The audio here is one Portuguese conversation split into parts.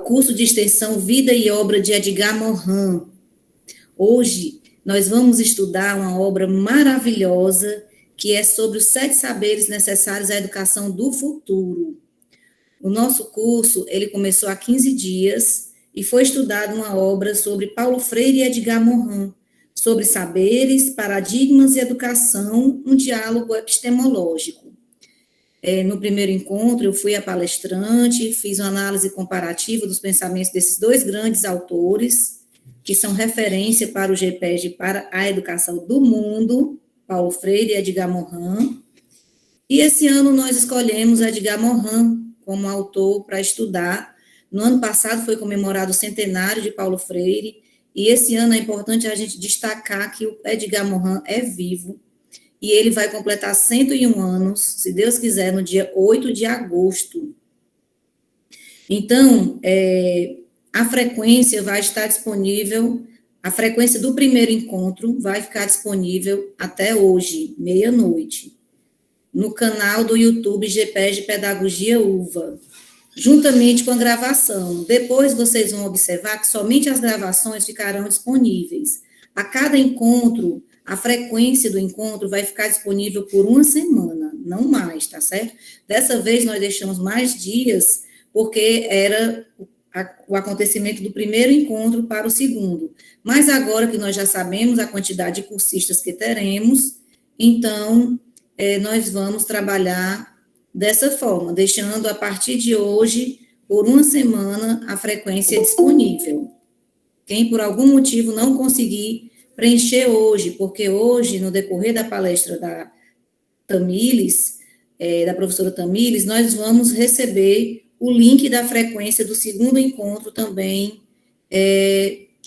ao curso de extensão Vida e Obra de Edgar Morin. Hoje, nós vamos estudar uma obra maravilhosa que é sobre os 7 saberes necessários à educação do futuro. O nosso curso, ele começou há 15 dias e foi estudada uma obra sobre Paulo Freire e Edgar Morin, sobre saberes, paradigmas e educação, um diálogo epistemológico. No primeiro encontro, eu fui a palestrante, fiz uma análise comparativa dos pensamentos desses 2 grandes autores, que são referência para o GPED e para a educação do mundo, Paulo Freire e Edgar Morin. E esse ano nós escolhemos Edgar Morin como autor para estudar. No ano passado foi comemorado o centenário de Paulo Freire, e esse ano é importante a gente destacar que o Edgar Morin é vivo, e ele vai completar 101 anos, se Deus quiser, no dia 8 de agosto. Então, a frequência vai estar disponível, a frequência do primeiro encontro vai ficar disponível até hoje, meia-noite, no canal do YouTube GPED Pedagogia UVA, juntamente com a gravação. Depois vocês vão observar que somente as gravações ficarão disponíveis. A cada encontro, a frequência do encontro vai ficar disponível por 1 semana, não mais, tá certo? Dessa vez nós deixamos mais dias, porque era o acontecimento do primeiro encontro para o segundo. Mas agora que nós já sabemos a quantidade de cursistas que teremos, então nós vamos trabalhar dessa forma, deixando a partir de hoje, por 1 semana, a frequência disponível. Quem por algum motivo não conseguir preencher hoje, porque hoje, no decorrer da palestra da Tamílis, da professora Tamílis, nós vamos receber o link da frequência do segundo encontro também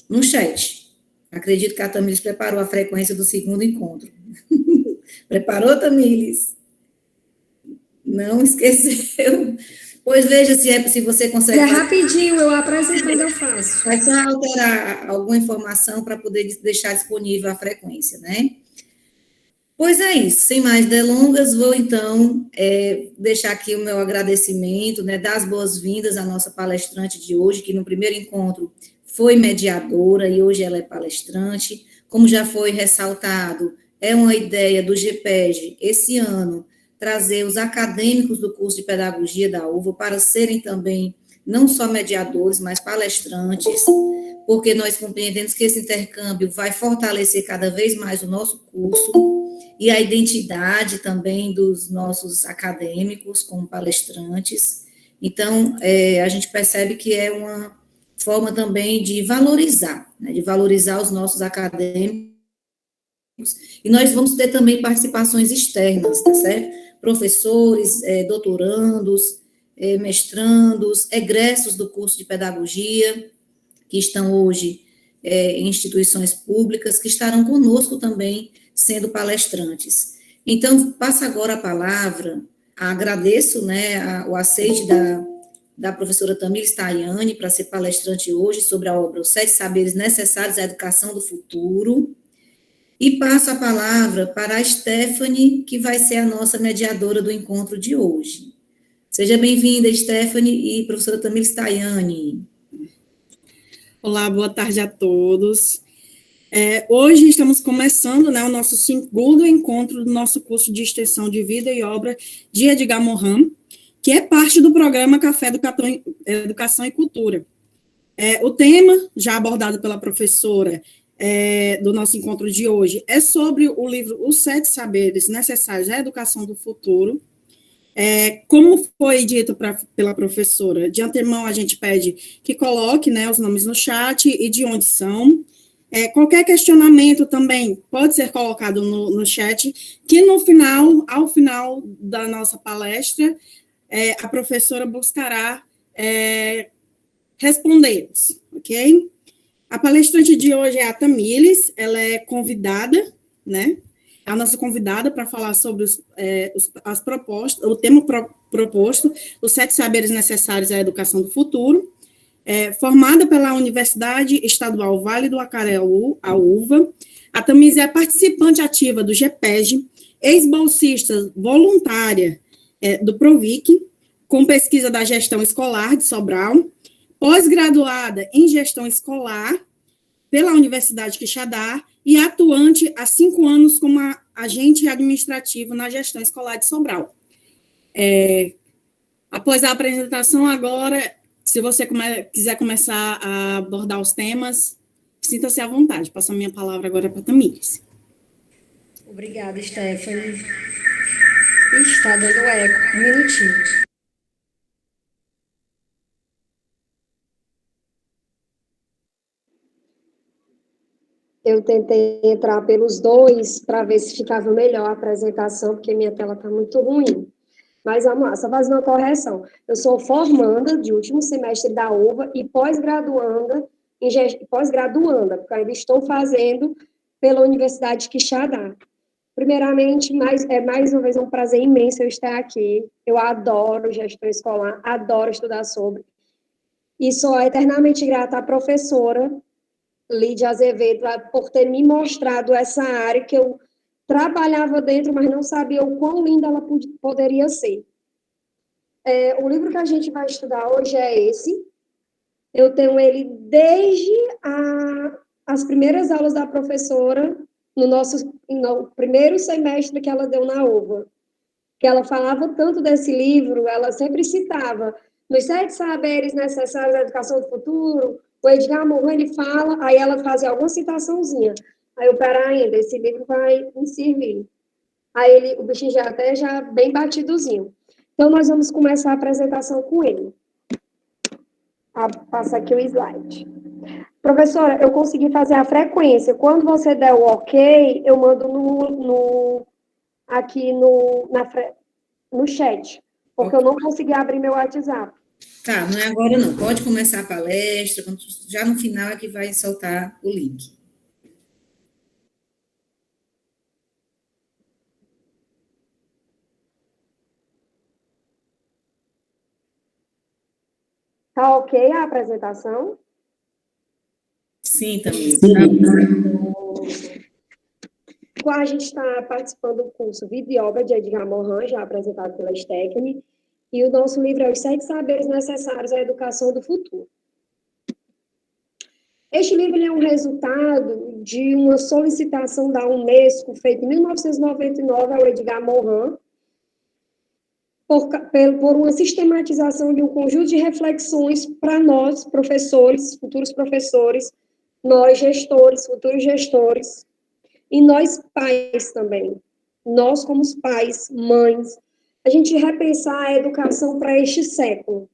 no chat. Acredito que a Tamílis preparou a frequência do segundo encontro. Preparou, Tamílis? Não esqueceu? Pois veja se você consegue... É rapidinho, eu apresentando, eu faço. Vai só alterar alguma informação para poder deixar disponível a frequência, né? Pois é isso, sem mais delongas, vou então deixar aqui o meu agradecimento, né, dar as boas-vindas à nossa palestrante de hoje, que no primeiro encontro foi mediadora e hoje ela é palestrante. Como já foi ressaltado, é uma ideia do GPED esse ano trazer os acadêmicos do curso de pedagogia da UVA para serem também não só mediadores, mas palestrantes, porque nós compreendemos que esse intercâmbio vai fortalecer cada vez mais o nosso curso e a identidade também dos nossos acadêmicos como palestrantes. Então, a gente percebe que é uma forma também de valorizar, né, de valorizar os nossos acadêmicos, e nós vamos ter também participações externas, tá certo? Professores, doutorandos, mestrandos, egressos do curso de pedagogia, que estão hoje em instituições públicas, que estarão conosco também sendo palestrantes. Então, passo agora a palavra, agradeço, né, o aceite da professora Tamílis Tayane para ser palestrante hoje sobre a obra Os 7 Saberes Necessários à Educação do Futuro, e passo a palavra para a Stephanie, que vai ser a nossa mediadora do encontro de hoje. Seja bem-vinda, Stephanie, e professora Tamílis Tayane. Olá, boa tarde a todos. Hoje estamos começando, né, o nosso segundo encontro do nosso curso de extensão de vida e obra de Edgar Morin, que é parte do programa Café Educação e Cultura. O tema, já abordado pela professora do nosso encontro de hoje, é sobre o livro Os 7 Saberes Necessários à Educação do Futuro. Como foi dito pela professora, de antemão a gente pede que coloque, né, os nomes no chat e de onde são. Qualquer questionamento também pode ser colocado no chat, que ao final da nossa palestra, a professora buscará respondê-los, ok? A palestrante de hoje é a Tamílis, ela é convidada, né? É a nossa convidada para falar sobre as propostas, o tema proposto, os 7 saberes necessários à educação do futuro, formada pela Universidade Estadual Vale do Acaraú, a UVA. A Tamílis é participante ativa do GPED, ex-bolsista voluntária do PROVIC, com pesquisa da gestão escolar de Sobral, pós-graduada em gestão escolar pela Universidade Quixadá e atuante há 5 anos como agente administrativo na gestão escolar de Sobral. Após a apresentação, agora, se você quiser começar a abordar os temas, sinta-se à vontade. Passo a minha palavra agora para a Tamires. Obrigada, Stephanie. Está dando eco. Um minutinho. Eu tentei entrar pelos dois para ver se ficava melhor a apresentação, porque minha tela está muito ruim. Mas vamos lá, só fazer uma correção. Eu sou formanda de último semestre da UVA e pós-graduanda, porque ainda estou fazendo pela Universidade Quixadá. Primeiramente, mais uma vez um prazer imenso eu estar aqui. Eu adoro gestão escolar, adoro estudar sobre. E sou eternamente grata à professora Lídia Azevedo por ter me mostrado essa área que eu trabalhava dentro, mas não sabia o quão linda ela poderia ser. O livro que a gente vai estudar hoje é esse. Eu tenho ele desde as primeiras aulas da professora, no primeiro semestre que ela deu na UVA. Que ela falava tanto desse livro, ela sempre citava nos 7 saberes necessários à educação do futuro. O Edgar Morin, ele fala, aí ela fazia alguma citaçãozinha. Aí eu, ainda, esse livro vai me servir. Aí o bichinho já bem batidozinho. Então, nós vamos começar a apresentação com ele. Passa aqui o slide. Professora, eu consegui fazer a frequência. Quando você der o ok, eu mando aqui no chat, porque eu não consegui abrir meu WhatsApp. Tá, não é agora não. Pode começar a palestra, já no final é que vai soltar o link. Tá ok a apresentação? Sim, também. A gente está participando do curso Vida e Obra de Edgar Morin, já apresentado pela Stephanie, e o nosso livro é Os 7 Saberes Necessários à Educação do Futuro. Este livro é um resultado de uma solicitação da Unesco, feita em 1999 ao Edgar Morin, por uma sistematização de um conjunto de reflexões para nós, professores, futuros professores, nós, gestores, futuros gestores, e nós, pais também. Nós, como os pais, mães, a gente repensar a educação para este século.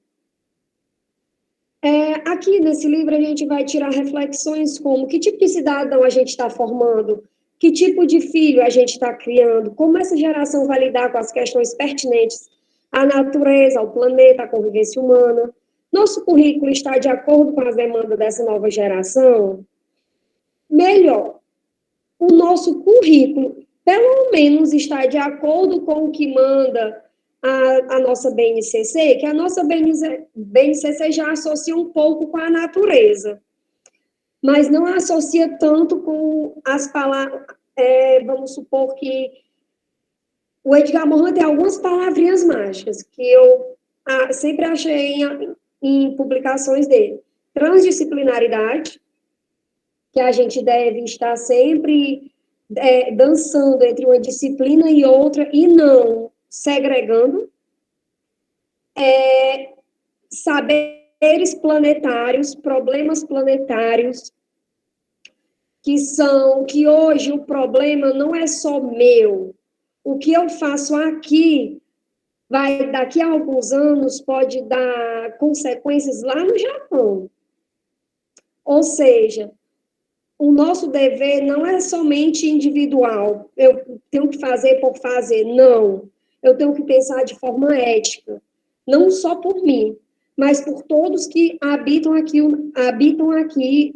Aqui, nesse livro, a gente vai tirar reflexões como que tipo de cidadão a gente está formando, que tipo de filho a gente está criando, como essa geração vai lidar com as questões pertinentes à natureza, ao planeta, à convivência humana. Nosso currículo está de acordo com as demandas dessa nova geração? Melhor, o nosso currículo, pelo menos, está de acordo com o que manda a nossa BNCC, que a nossa BNCC já associa um pouco com a natureza, mas não associa tanto com as palavras. Vamos supor que o Edgar Morin tem algumas palavrinhas mágicas que eu sempre achei em publicações dele. Transdisciplinaridade, que a gente deve estar sempre dançando entre uma disciplina e outra e não segregando. Saberes planetários, problemas planetários, que hoje o problema não é só meu. O que eu faço aqui daqui a alguns anos, pode dar consequências lá no Japão. Ou seja, o nosso dever não é somente individual, eu tenho que fazer por fazer, não. Eu tenho que pensar de forma ética, não só por mim, mas por todos que habitam aqui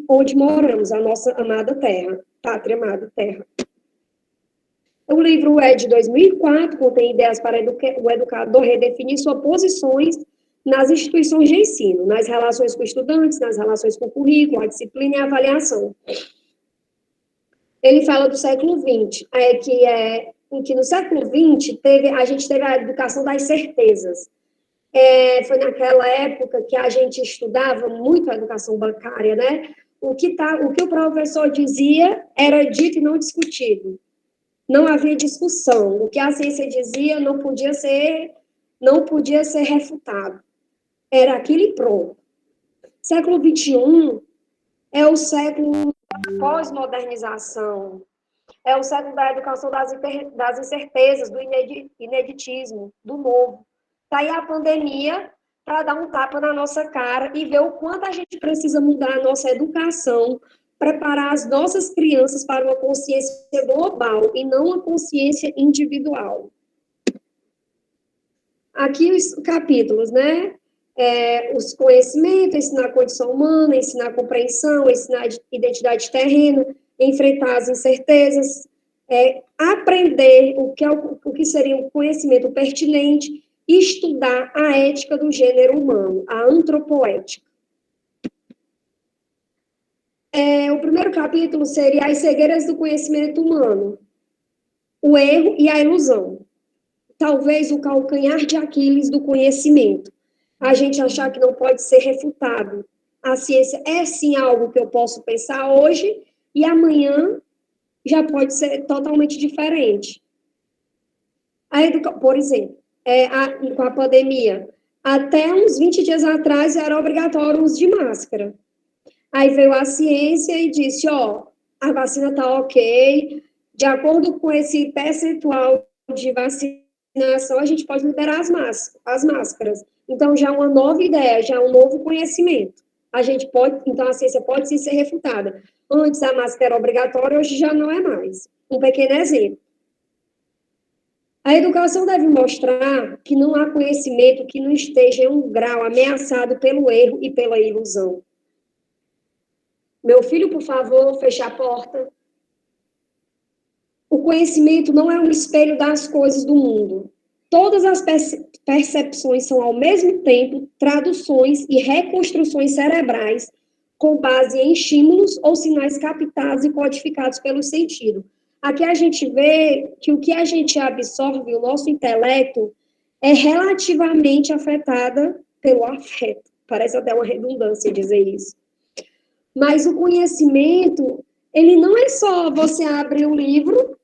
onde moramos, a nossa amada terra, pátria amada terra. O livro é de 2004, contém ideias para o educador redefinir suas posições nas instituições de ensino, nas relações com estudantes, nas relações com o currículo, a disciplina e a avaliação. Ele fala do século XX, em que no século XX a gente teve a educação das certezas. foi naquela época que a gente estudava muito a educação bancária, né? O que o professor dizia era dito e não discutido. Não havia discussão. O que a ciência dizia não podia ser refutado. Era aquilo e pronto. Século XXI é o século da pós-modernização, é o século da educação das incertezas, do ineditismo, do novo. Está aí a pandemia para dar um tapa na nossa cara e ver o quanto a gente precisa mudar a nossa educação, preparar as nossas crianças para uma consciência global e não uma consciência individual. Aqui os capítulos, né? Os conhecimentos, ensinar a condição humana, ensinar a compreensão, ensinar a identidade terrena, enfrentar as incertezas, aprender o que seria um conhecimento pertinente e estudar a ética do gênero humano, a antropoética. O primeiro capítulo seria as cegueiras do conhecimento humano, o erro e a ilusão. Talvez o calcanhar de Aquiles do conhecimento. A gente achar que não pode ser refutado. A ciência é, sim, algo que eu posso pensar hoje e amanhã já pode ser totalmente diferente. Por exemplo, com a pandemia, até uns 20 dias atrás era obrigatório o uso de máscara. Aí veio a ciência e disse, a vacina está ok, de acordo com esse percentual de vacinação, a gente pode liberar as máscaras. Então, já é uma nova ideia, já é um novo conhecimento. Então, a ciência pode sim ser refutada. Antes a máscara era obrigatória, hoje já não é mais. Um pequeno exemplo. A educação deve mostrar que não há conhecimento que não esteja em um grau ameaçado pelo erro e pela ilusão. Meu filho, por favor, feche a porta. O conhecimento não é um espelho das coisas do mundo. Todas as percepções são, ao mesmo tempo, traduções e reconstruções cerebrais com base em estímulos ou sinais captados e codificados pelo sentido. Aqui a gente vê que o que a gente absorve, o nosso intelecto, é relativamente afetada pelo afeto. Parece até uma redundância dizer isso. Mas o conhecimento, ele não é só você abrir um livro,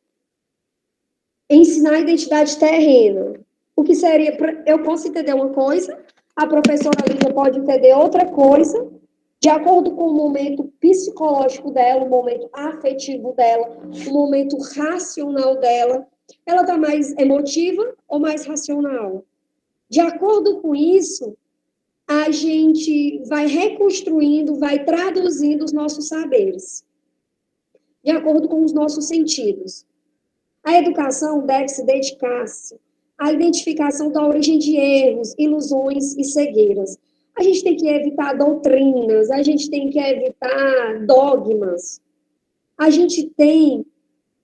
ensinar a identidade terrena. O que seria, eu posso entender uma coisa, a professora Lídia pode entender outra coisa, de acordo com o momento psicológico dela, o momento afetivo dela, o momento racional dela. Ela está mais emotiva ou mais racional? De acordo com isso, a gente vai reconstruindo, vai traduzindo os nossos saberes, de acordo com os nossos sentidos. A educação deve se dedicar-se à identificação da origem de erros, ilusões e cegueiras. A gente tem que evitar doutrinas, a gente tem que evitar dogmas. A gente tem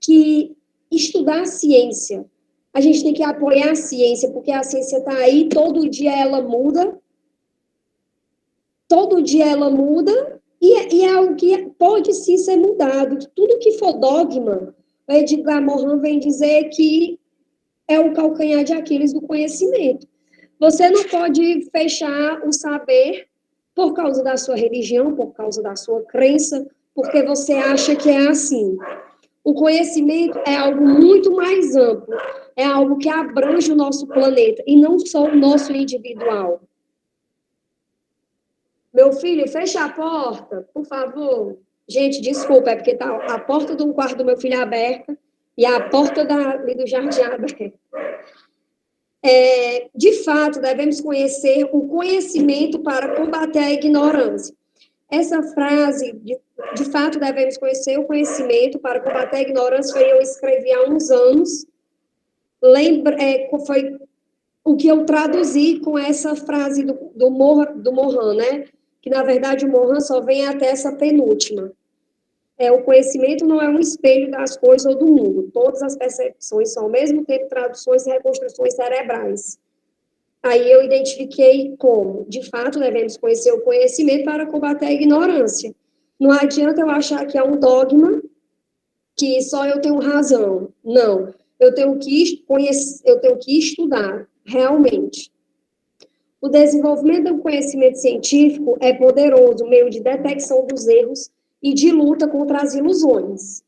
que estudar a ciência. A gente tem que apoiar a ciência, porque a ciência está aí, todo dia ela muda. Todo dia ela muda e é algo que pode sim ser mudado. Tudo que for dogma, o Edgar Morin vem dizer que é o calcanhar de Aquiles do conhecimento. Você não pode fechar o saber por causa da sua religião, por causa da sua crença, porque você acha que é assim. O conhecimento é algo muito mais amplo, é algo que abrange o nosso planeta e não só o nosso individual. Meu filho, fecha a porta, por favor. Gente, desculpa, é porque está a porta do quarto do meu filho aberta e a porta do jardim aberta. De fato, devemos conhecer o conhecimento para combater a ignorância. Essa frase, de fato, devemos conhecer o conhecimento para combater a ignorância, foi eu escrevi há uns anos. Foi o que eu traduzi com essa frase do Morin, né? Que, na verdade, o Morin só vem até essa penúltima. O conhecimento não é um espelho das coisas ou do mundo. Todas as percepções são, ao mesmo tempo, traduções e reconstruções cerebrais. Aí eu identifiquei como, de fato, devemos conhecer o conhecimento para combater a ignorância. Não adianta eu achar que é um dogma, que só eu tenho razão. Não. Eu tenho que estudar, realmente. O desenvolvimento do conhecimento científico é poderoso meio de detecção dos erros e de luta contra as ilusões.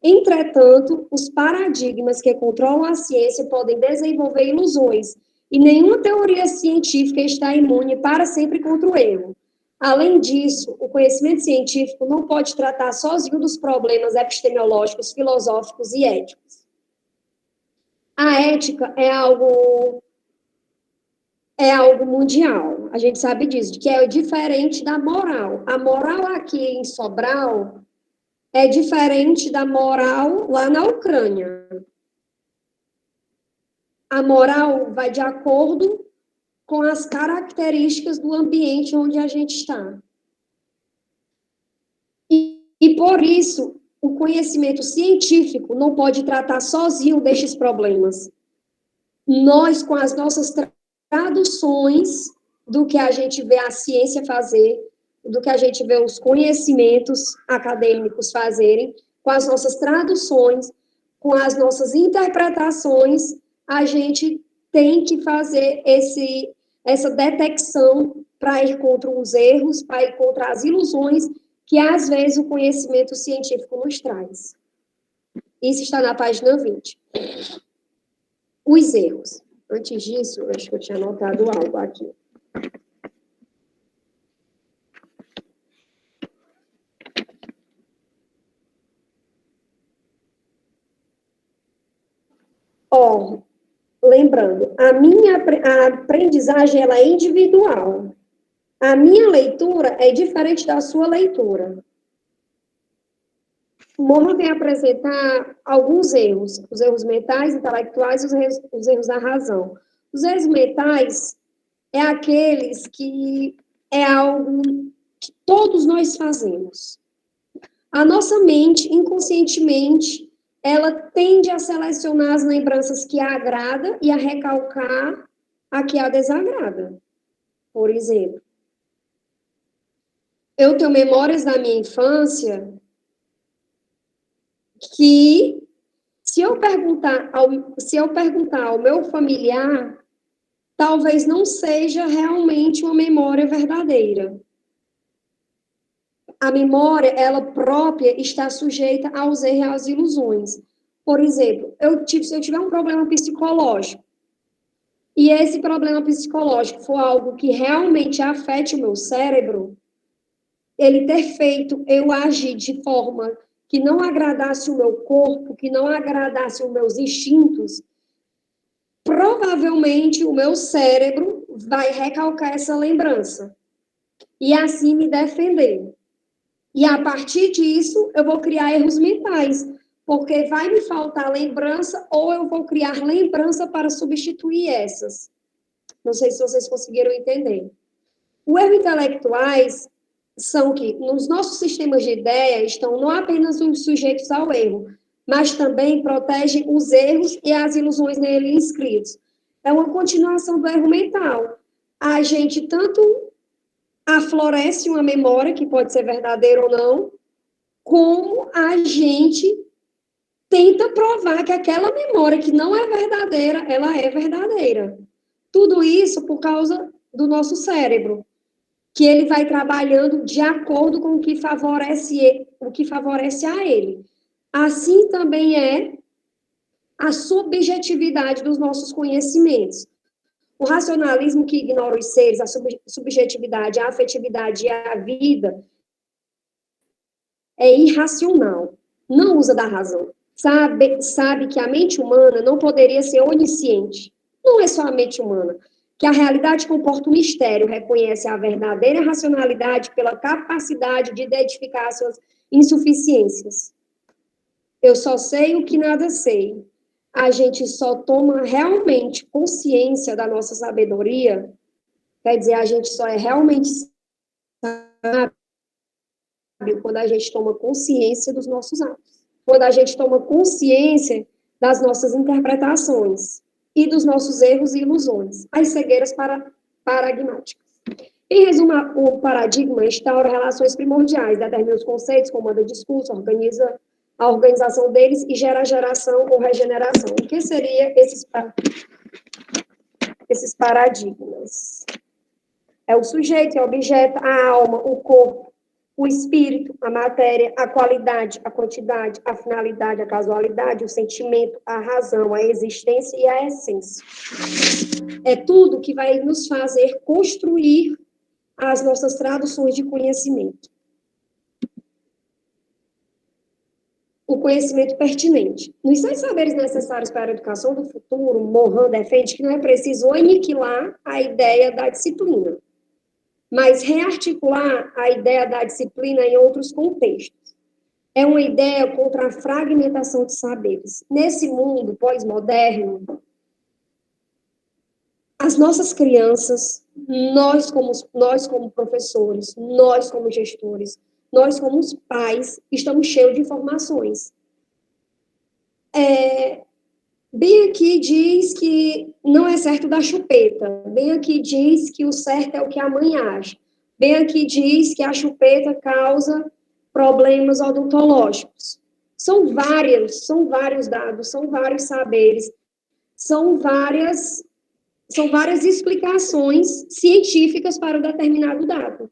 Entretanto, os paradigmas que controlam a ciência podem desenvolver ilusões, e nenhuma teoria científica está imune para sempre contra o erro. Além disso, o conhecimento científico não pode tratar sozinho dos problemas epistemológicos, filosóficos e éticos. A ética é algo mundial, a gente sabe disso, que é diferente da moral. A moral aqui em Sobral é diferente da moral lá na Ucrânia. A moral vai de acordo com as características do ambiente onde a gente está. E por isso, o conhecimento científico não pode tratar sozinho destes problemas. Nós, com as nossas traduções do que a gente vê a ciência fazer, do que a gente vê os conhecimentos acadêmicos fazerem, com as nossas traduções, com as nossas interpretações, a gente tem que fazer essa detecção para ir contra os erros, para ir contra as ilusões que, às vezes, o conhecimento científico nos traz. Isso está na página 20. Os erros. Antes disso, acho que eu tinha anotado algo aqui. Lembrando, a aprendizagem ela é individual. A minha leitura é diferente da sua leitura. Mohan vem apresentar alguns erros, os erros mentais, intelectuais e os erros da razão. Os erros mentais é aqueles que é algo que todos nós fazemos. A nossa mente, inconscientemente, ela tende a selecionar as lembranças que a agrada e a recalcar a que a desagrada. Por exemplo, eu tenho memórias da minha infância que, se eu perguntar ao meu familiar, talvez não seja realmente uma memória verdadeira. A memória, ela própria, está sujeita aos erros e às ilusões. Por exemplo, se eu tiver um problema psicológico, e esse problema psicológico for algo que realmente afete o meu cérebro, ele ter feito eu agir de forma que não agradasse o meu corpo, que não agradasse os meus instintos, provavelmente o meu cérebro vai recalcar essa lembrança e assim me defender. E a partir disso, eu vou criar erros mentais, porque vai me faltar lembrança ou eu vou criar lembrança para substituir essas. Não sei se vocês conseguiram entender. Os erros intelectuais são que, nos nossos sistemas de ideia, estão não apenas os sujeitos ao erro, mas também protegem os erros e as ilusões nele inscritos. É uma continuação do erro mental. A gente tanto aflorece uma memória, que pode ser verdadeira ou não, como a gente tenta provar que aquela memória que não é verdadeira, ela é verdadeira. Tudo isso por causa do nosso cérebro, que ele vai trabalhando de acordo com o que favorece a ele. Assim também é a subjetividade dos nossos conhecimentos. O racionalismo que ignora os seres, a subjetividade, a afetividade e a vida é irracional, não usa da razão. Sabe que a mente humana não poderia ser onisciente. Não é só a mente humana. Que a realidade comporta um mistério, reconhece a verdadeira racionalidade pela capacidade de identificar suas insuficiências. Eu só sei o que nada sei. A gente só toma realmente consciência da nossa sabedoria, quer dizer, a gente só é realmente sábio quando a gente toma consciência dos nossos atos, quando a gente toma consciência das nossas interpretações e dos nossos erros e ilusões, as cegueiras paradigmáticas. Em resumo, o paradigma instaura relações primordiais, determina os conceitos, comanda discurso, organiza a organização deles e gera geração ou regeneração. O que seria esses paradigmas. É o sujeito, é o objeto, a alma, o corpo, o espírito, a matéria, a qualidade, a quantidade, a finalidade, a casualidade, o sentimento, a razão, a existência e a essência. É tudo que vai nos fazer construir as nossas traduções de conhecimento. O conhecimento pertinente. Nos 6 saberes necessários para a educação do futuro, Mohan defende que não é preciso aniquilar a ideia da disciplina, mas rearticular a ideia da disciplina em outros contextos. É uma ideia contra a fragmentação de saberes. Nesse mundo pós-moderno, as nossas crianças, nós como professores, nós como gestores, nós como os pais, estamos cheios de informações. Bem aqui diz que não é certo dar chupeta. Bem aqui diz que o certo é o que a mãe acha. Bem aqui diz que a chupeta causa problemas odontológicos. São vários dados, são vários saberes, são várias explicações científicas para um determinado dado.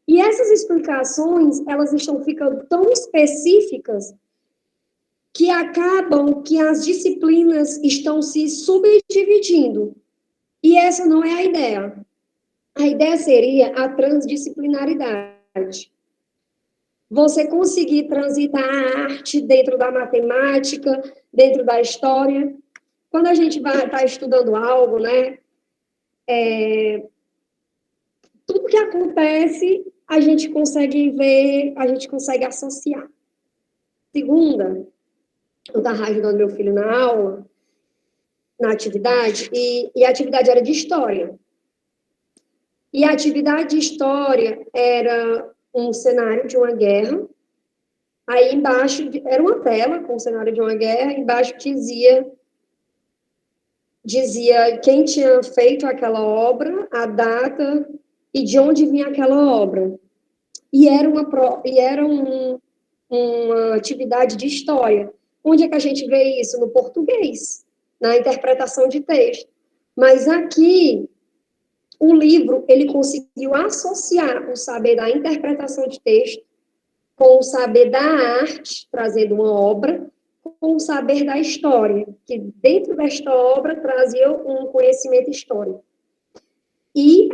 E essas explicações, elas estão ficando tão específicas que acabam que as disciplinas estão se subdividindo. E essa não é a ideia. A ideia seria a transdisciplinaridade. Você conseguir transitar a arte dentro da matemática, dentro da história. Quando a gente vai estar estudando algo, né? Tudo que acontece, a gente consegue ver, a gente consegue associar. Segunda, eu estava ajudando meu filho na aula, na atividade, e a atividade era de história. E a atividade de história era um cenário de uma guerra, aí embaixo era uma tela com o cenário de uma guerra, embaixo dizia quem tinha feito aquela obra, a data e de onde vinha aquela obra. E era uma atividade de história. Onde é que a gente vê isso? No português, na interpretação de texto. Mas aqui, o livro, ele conseguiu associar o saber da interpretação de texto com o saber da arte, trazendo uma obra, com o saber da história, que dentro desta obra trazia um conhecimento histórico. E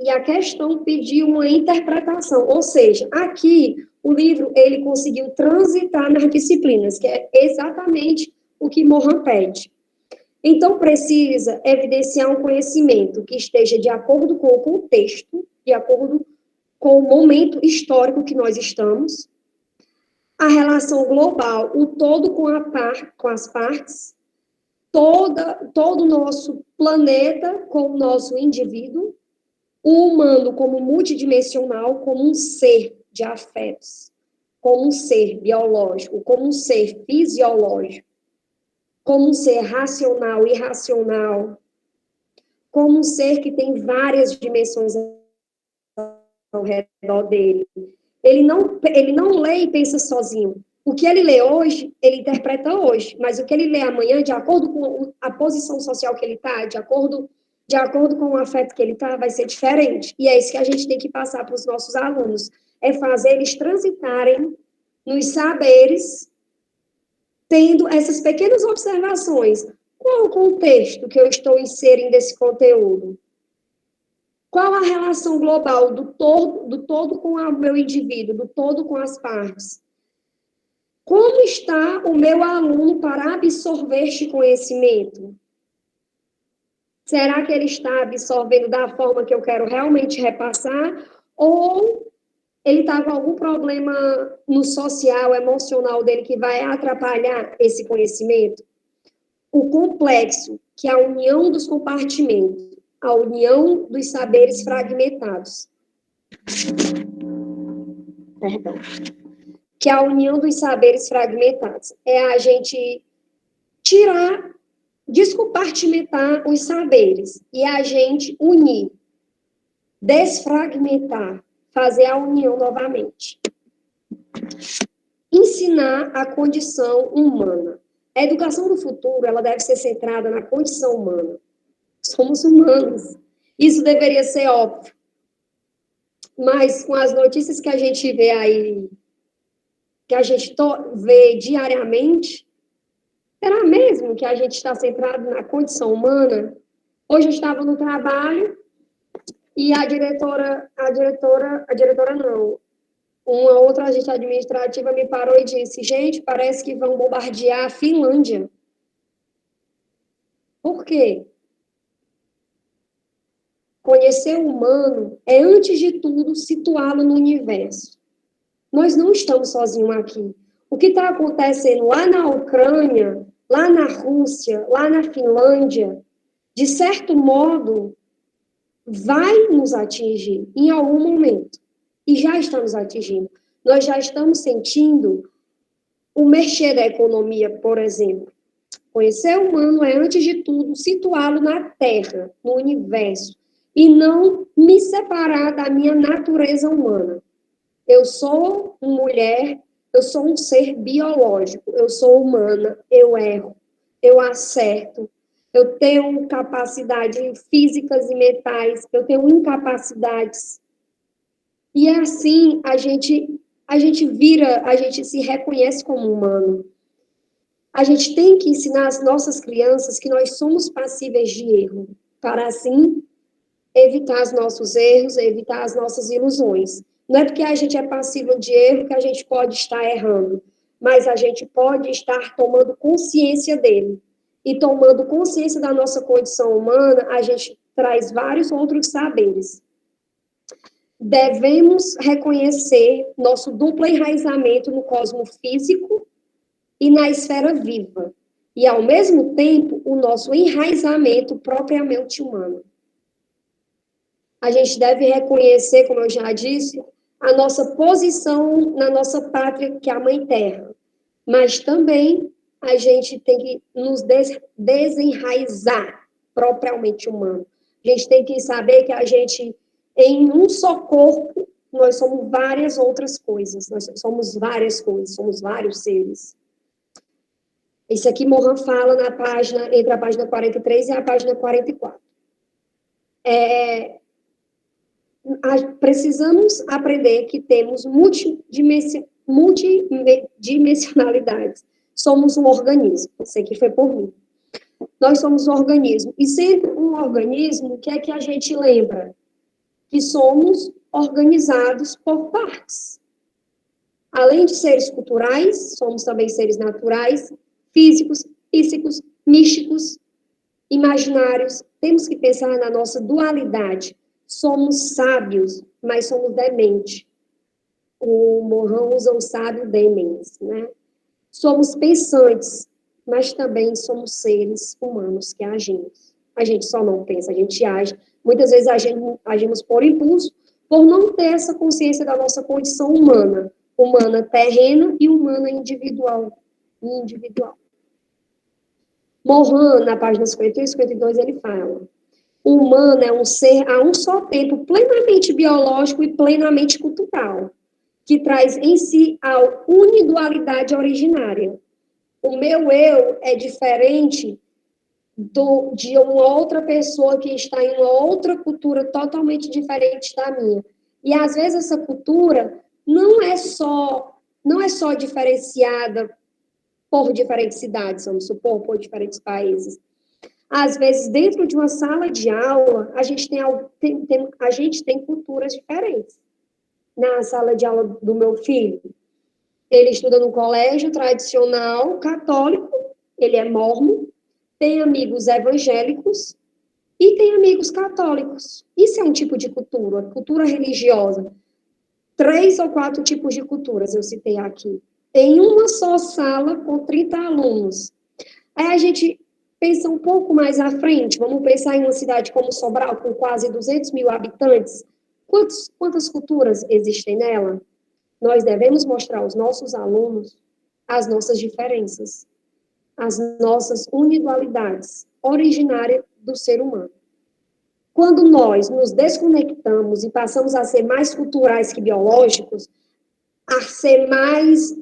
a questão pediu uma interpretação, ou seja, aqui o livro ele conseguiu transitar nas disciplinas, que é exatamente o que Mohan pede. Então, precisa evidenciar um conhecimento que esteja de acordo com o contexto, de acordo com o momento histórico que nós estamos, a relação global, o todo com as partes, todo o nosso planeta com o nosso indivíduo, o humano como multidimensional, como um ser de afetos, como um ser biológico, como um ser fisiológico, como um ser racional, irracional, como um ser que tem várias dimensões ao redor dele. Ele não lê e pensa sozinho. O que ele lê hoje, ele interpreta hoje, mas o que ele lê amanhã, de acordo com a posição social que ele está, de acordo com o afeto que ele está, vai ser diferente. E é isso que a gente tem que passar para os nossos alunos, é fazer eles transitarem nos saberes, tendo essas pequenas observações. Qual o contexto que eu estou inserindo esse conteúdo? Qual a relação global do todo com o meu indivíduo, do todo com as partes? Como está o meu aluno para absorver este conhecimento? Será que ele está absorvendo da forma que eu quero realmente repassar? Ou ele está com algum problema no social, emocional dele que vai atrapalhar esse conhecimento? O complexo, que é a união dos compartimentos, a união dos saberes fragmentados. Perdão. Que é a união dos saberes fragmentados. É a gente descompartimentar os saberes e a gente unir, desfragmentar, fazer a união novamente. Ensinar a condição humana. A educação do futuro, ela deve ser centrada na condição humana. Somos humanos. Isso deveria ser óbvio. Mas com as notícias que a gente vê aí, que a gente vê diariamente, será mesmo que a gente está centrado na condição humana? Hoje eu estava no trabalho e a diretora não, uma outra agente administrativa me parou e disse, gente, parece que vão bombardear a Finlândia. Por quê? Conhecer o humano é, antes de tudo, situá-lo no universo. Nós não estamos sozinhos aqui. O que está acontecendo lá na Ucrânia, lá na Rússia, lá na Finlândia, de certo modo, vai nos atingir em algum momento. E já está nos atingindo. Nós já estamos sentindo o mexer da economia, por exemplo. Conhecer o humano é, antes de tudo, situá-lo na Terra, no universo, e não me separar da minha natureza humana. Eu sou mulher, eu sou um ser biológico, eu sou humana, eu erro, eu acerto, eu tenho capacidades físicas e mentais, eu tenho incapacidades. E é assim, a gente se reconhece como humano. A gente tem que ensinar as nossas crianças que nós somos passíveis de erro, para assim evitar os nossos erros, evitar as nossas ilusões. Não é porque a gente é passível de erro que a gente pode estar errando, mas a gente pode estar tomando consciência dele. E tomando consciência da nossa condição humana, a gente traz vários outros saberes. Devemos reconhecer nosso duplo enraizamento no cosmo físico e na esfera viva, e, ao mesmo tempo, o nosso enraizamento propriamente humano. A gente deve reconhecer, como eu já disse, a nossa posição na nossa pátria, que é a Mãe Terra, mas também a gente tem que nos desenraizar propriamente humano. A gente tem que saber que a gente, em um só corpo, nós somos várias outras coisas, nós somos várias coisas, somos vários seres. Esse aqui Mohan fala na página, entre a página 43 e a página 44. Precisamos aprender que temos multidimensionalidades. Somos um organismo. Isso aqui foi por mim. Nós somos um organismo. E sendo um organismo, o que é que a gente lembra? Que somos organizados por partes. Além de seres culturais, somos também seres naturais, físicos, psíquicos, místicos, imaginários. Temos que pensar na nossa dualidade. Somos sábios, mas somos dementes. O Mohan usa o sábio demens, né? Somos pensantes, mas também somos seres humanos que agimos. A gente só não pensa, a gente age. Muitas vezes agimos por impulso, por não ter essa consciência da nossa condição humana. Humana terrena e humana individual. Mohan, na página 51 e 52, ele fala: o humano é um ser a um só tempo plenamente biológico e plenamente cultural, que traz em si a unidualidade originária. O meu eu é diferente de uma outra pessoa que está em uma outra cultura totalmente diferente da minha. E, às vezes, essa cultura não é só diferenciada por diferentes cidades, vamos supor, por diferentes países. Às vezes, dentro de uma sala de aula, a gente tem culturas diferentes. Na sala de aula do meu filho, ele estuda no colégio tradicional católico, ele é mórmon, tem amigos evangélicos e tem amigos católicos. Isso é um tipo de cultura religiosa. 3 ou 4 tipos de culturas eu citei aqui. Em uma só sala com 30 alunos. Aí a gente pensa um pouco mais à frente, vamos pensar em uma cidade como Sobral, com quase 200 mil habitantes. Quantas culturas existem nela? Nós devemos mostrar aos nossos alunos as nossas diferenças, as nossas individualidades originárias do ser humano. Quando nós nos desconectamos e passamos a ser mais culturais que biológicos, a ser mais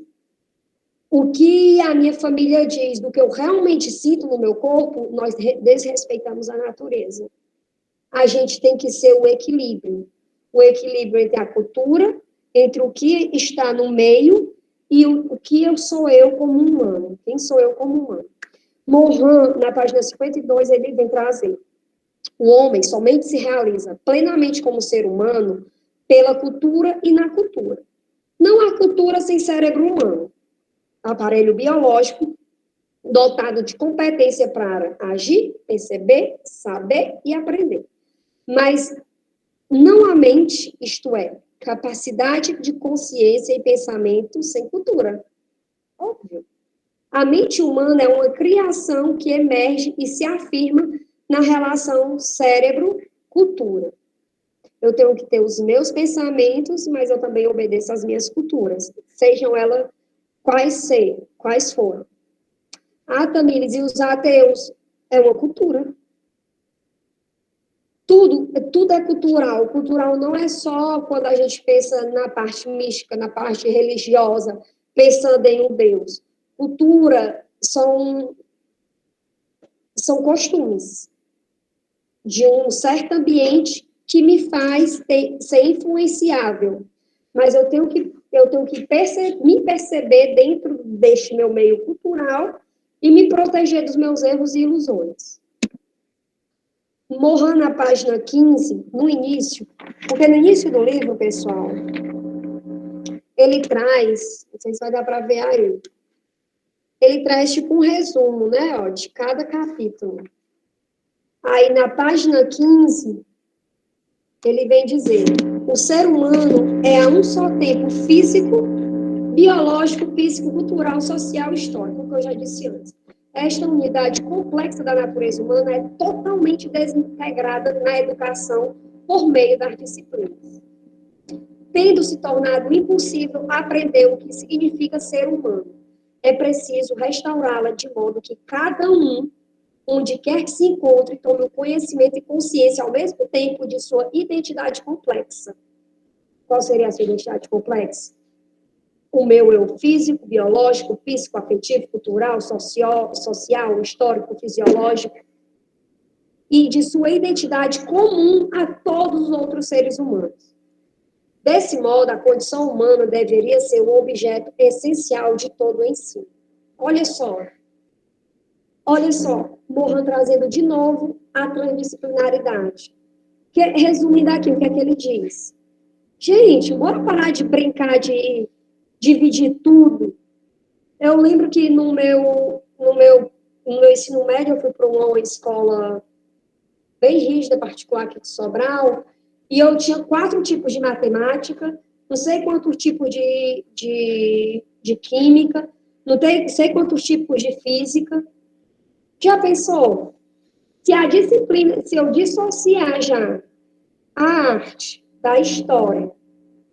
o que a minha família diz do que eu realmente sinto no meu corpo, nós desrespeitamos a natureza. A gente tem que ser o equilíbrio entre a cultura, entre o que está no meio e o que eu sou eu como humano, quem sou eu como humano. Morin, na página 52, ele vem trazer: o homem somente se realiza plenamente como ser humano pela cultura e na cultura. Não há cultura sem cérebro humano, aparelho biológico dotado de competência para agir, perceber, saber e aprender. Mas não há mente, isto é, capacidade de consciência e pensamento sem cultura. Óbvio. A mente humana é uma criação que emerge e se afirma na relação cérebro-cultura. Eu tenho que ter os meus pensamentos, mas eu também obedeço às minhas culturas, sejam elas quais forem. Ah, Tamires, e os ateus? É uma cultura. Tudo é cultural. Cultural não é só quando a gente pensa na parte mística, na parte religiosa, pensando em um Deus. Cultura são costumes de um certo ambiente que me faz ser influenciável. Mas eu tenho que me perceber dentro deste meu meio cultural e me proteger dos meus erros e ilusões. Morin, na página 15, no início, porque no início do livro, pessoal, ele traz, não sei se vai dar para ver aí, ele traz tipo um resumo, né, ó, de cada capítulo. Aí, na página 15, ele vem dizer: o ser humano é a um só tempo físico, biológico, físico, cultural, social e histórico, como eu já disse antes. Esta unidade complexa da natureza humana é totalmente desintegrada na educação por meio das disciplinas, tendo se tornado impossível aprender o que significa ser humano. É preciso restaurá-la de modo que cada um, onde quer que se encontre, tome o conhecimento e consciência ao mesmo tempo de sua identidade complexa. Qual seria a sua identidade complexa? O meu eu físico, biológico, psicoafetivo, cultural, social, histórico, fisiológico, e de sua identidade comum a todos os outros seres humanos. Desse modo, a condição humana deveria ser o objeto essencial de todo o ensino. Olha só, Morin trazendo de novo a transdisciplinaridade. Resumindo aqui, o que é que ele diz? Gente, bora parar de brincar de dividir tudo. Eu lembro que no meu ensino médio, eu fui para uma escola bem rígida, particular aqui de Sobral, e eu tinha 4 tipos de matemática, não sei quantos tipos de química, não sei quantos tipos de física. Já pensou? Se a disciplina, se eu dissociar já a arte da história,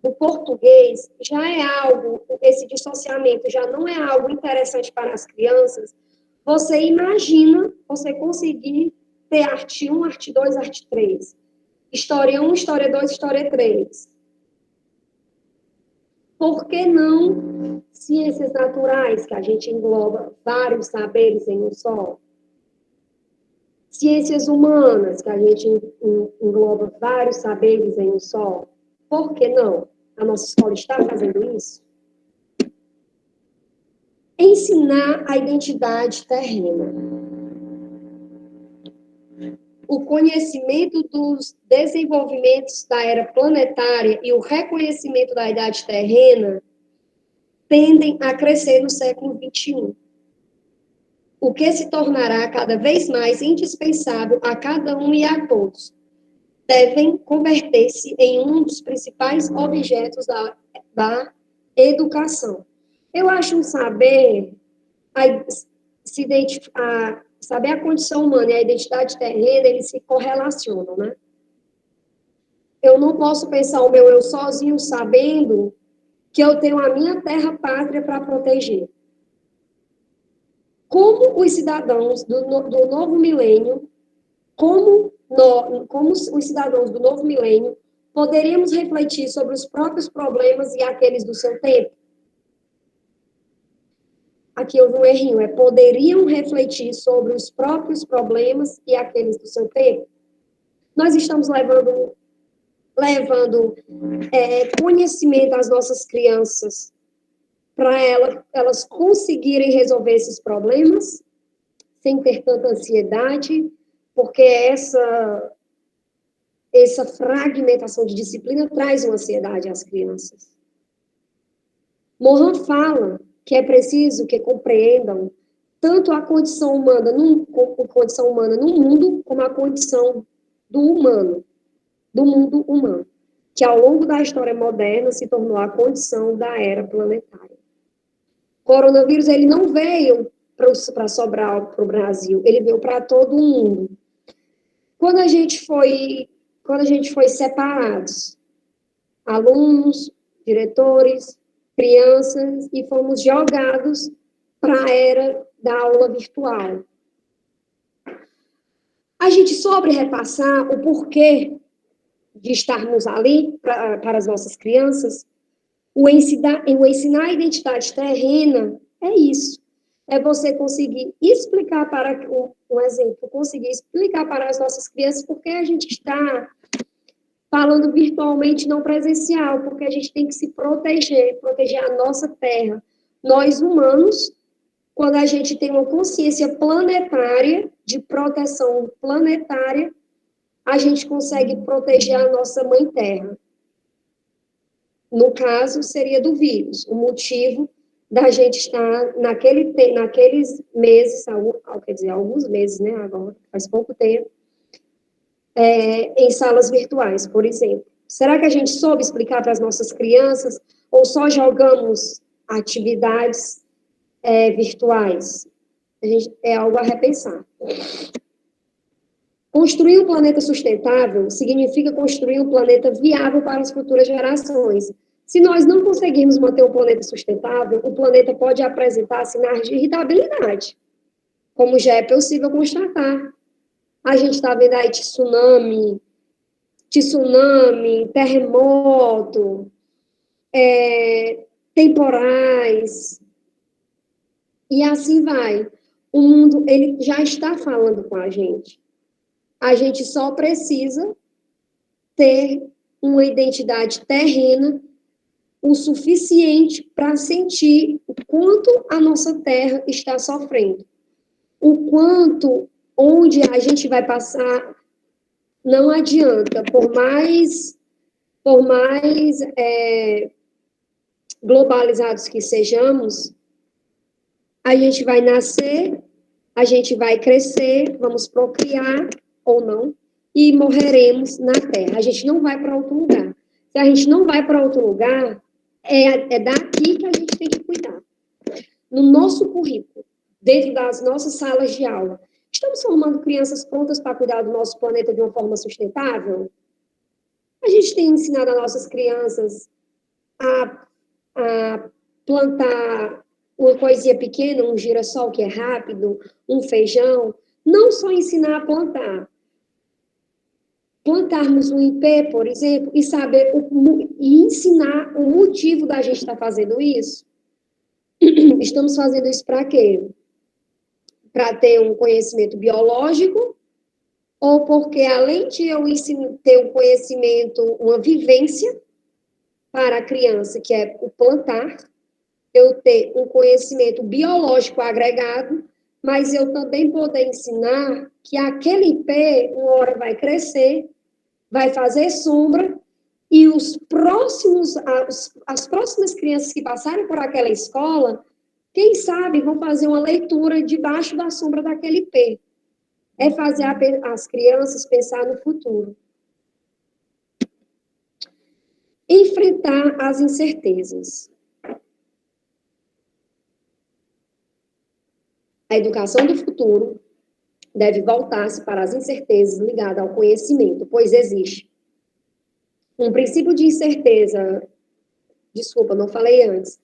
do português, já é algo, esse dissociamento já não é algo interessante para as crianças, você imagina você conseguir ter arte 1, arte 2, arte 3. História 1, história 2, história 3. Por que não ciências naturais, que a gente engloba vários saberes em um só? Ciências humanas, que a gente engloba vários saberes em um só. Por que não? A nossa escola está fazendo isso? Ensinar a identidade terrena. O conhecimento dos desenvolvimentos da era planetária e o reconhecimento da idade terrena tendem a crescer no século XXI, o que se tornará cada vez mais indispensável a cada um e a todos. Devem converter-se em um dos principais objetos da educação. Eu acho saber saber a condição humana e a identidade terrena, eles se correlacionam, né? Eu não posso pensar o meu eu sozinho, sabendo que eu tenho a minha terra pátria para proteger. Como os cidadãos do novo milênio, como os cidadãos do novo milênio, poderíamos refletir sobre os próprios problemas e aqueles do seu tempo? aqui houve um errinho, poderiam refletir sobre os próprios problemas e aqueles do seu tempo. Nós estamos levando conhecimento às nossas crianças para elas conseguirem resolver esses problemas sem ter tanta ansiedade, porque essa fragmentação de disciplina traz uma ansiedade às crianças. Mohan fala que é preciso que compreendam tanto a condição humana no mundo, como a condição do mundo humano, que ao longo da história moderna se tornou a condição da era planetária. O coronavírus, ele não veio para Sobral, para o Brasil, ele veio para todo o mundo. Quando a gente foi separados, alunos, diretores, crianças, e fomos jogados para a era da aula virtual. A gente soube repassar o porquê de estarmos ali para as nossas crianças. O ensinar a identidade terrena é isso. É você conseguir explicar conseguir explicar para as nossas crianças porque a gente está falando virtualmente, não presencial, porque a gente tem que se proteger a nossa terra. Nós, humanos, quando a gente tem uma consciência planetária, de proteção planetária, a gente consegue proteger a nossa mãe terra. No caso, seria do vírus, o motivo da gente estar naqueles meses, quer dizer, alguns meses, né, agora, faz pouco tempo, em salas virtuais, por exemplo. Será que a gente soube explicar para as nossas crianças ou só jogamos atividades virtuais? É algo a repensar. Construir um planeta sustentável significa construir um planeta viável para as futuras gerações. Se nós não conseguirmos manter um planeta sustentável, o planeta pode apresentar sinais de irritabilidade, como já é possível constatar. A gente está vendo aí tsunami, terremoto, temporais, e assim vai. O mundo, ele já está falando com a gente. A gente só precisa ter uma identidade terrena o suficiente para sentir o quanto a nossa terra está sofrendo. O quanto, onde a gente vai passar, não adianta, por mais globalizados que sejamos, a gente vai nascer, a gente vai crescer, vamos procriar ou não, e morreremos na Terra. A gente não vai para outro lugar. Se a gente não vai para outro lugar, é daqui que a gente tem que cuidar. No nosso currículo, dentro das nossas salas de aula, estamos formando crianças prontas para cuidar do nosso planeta de uma forma sustentável? A gente tem ensinado as nossas crianças a plantar uma coisinha pequena, um girassol que é rápido, um feijão, não só ensinar a plantarmos um ipê, por exemplo, e saber e ensinar o motivo da gente estar fazendo isso. Estamos fazendo isso para quê? Para ter um conhecimento biológico, ou porque além de eu ter um conhecimento, uma vivência para a criança, que é o plantar, eu ter um conhecimento biológico agregado, mas eu também poder ensinar que aquele ipê, uma hora vai crescer, vai fazer sombra, e as próximas crianças que passarem por aquela escola, quem sabe vão fazer uma leitura debaixo da sombra daquele ipê. É fazer as crianças pensar no futuro. Enfrentar as incertezas. A educação do futuro deve voltar-se para as incertezas ligadas ao conhecimento, pois existe um princípio de incerteza. Desculpa, não falei antes.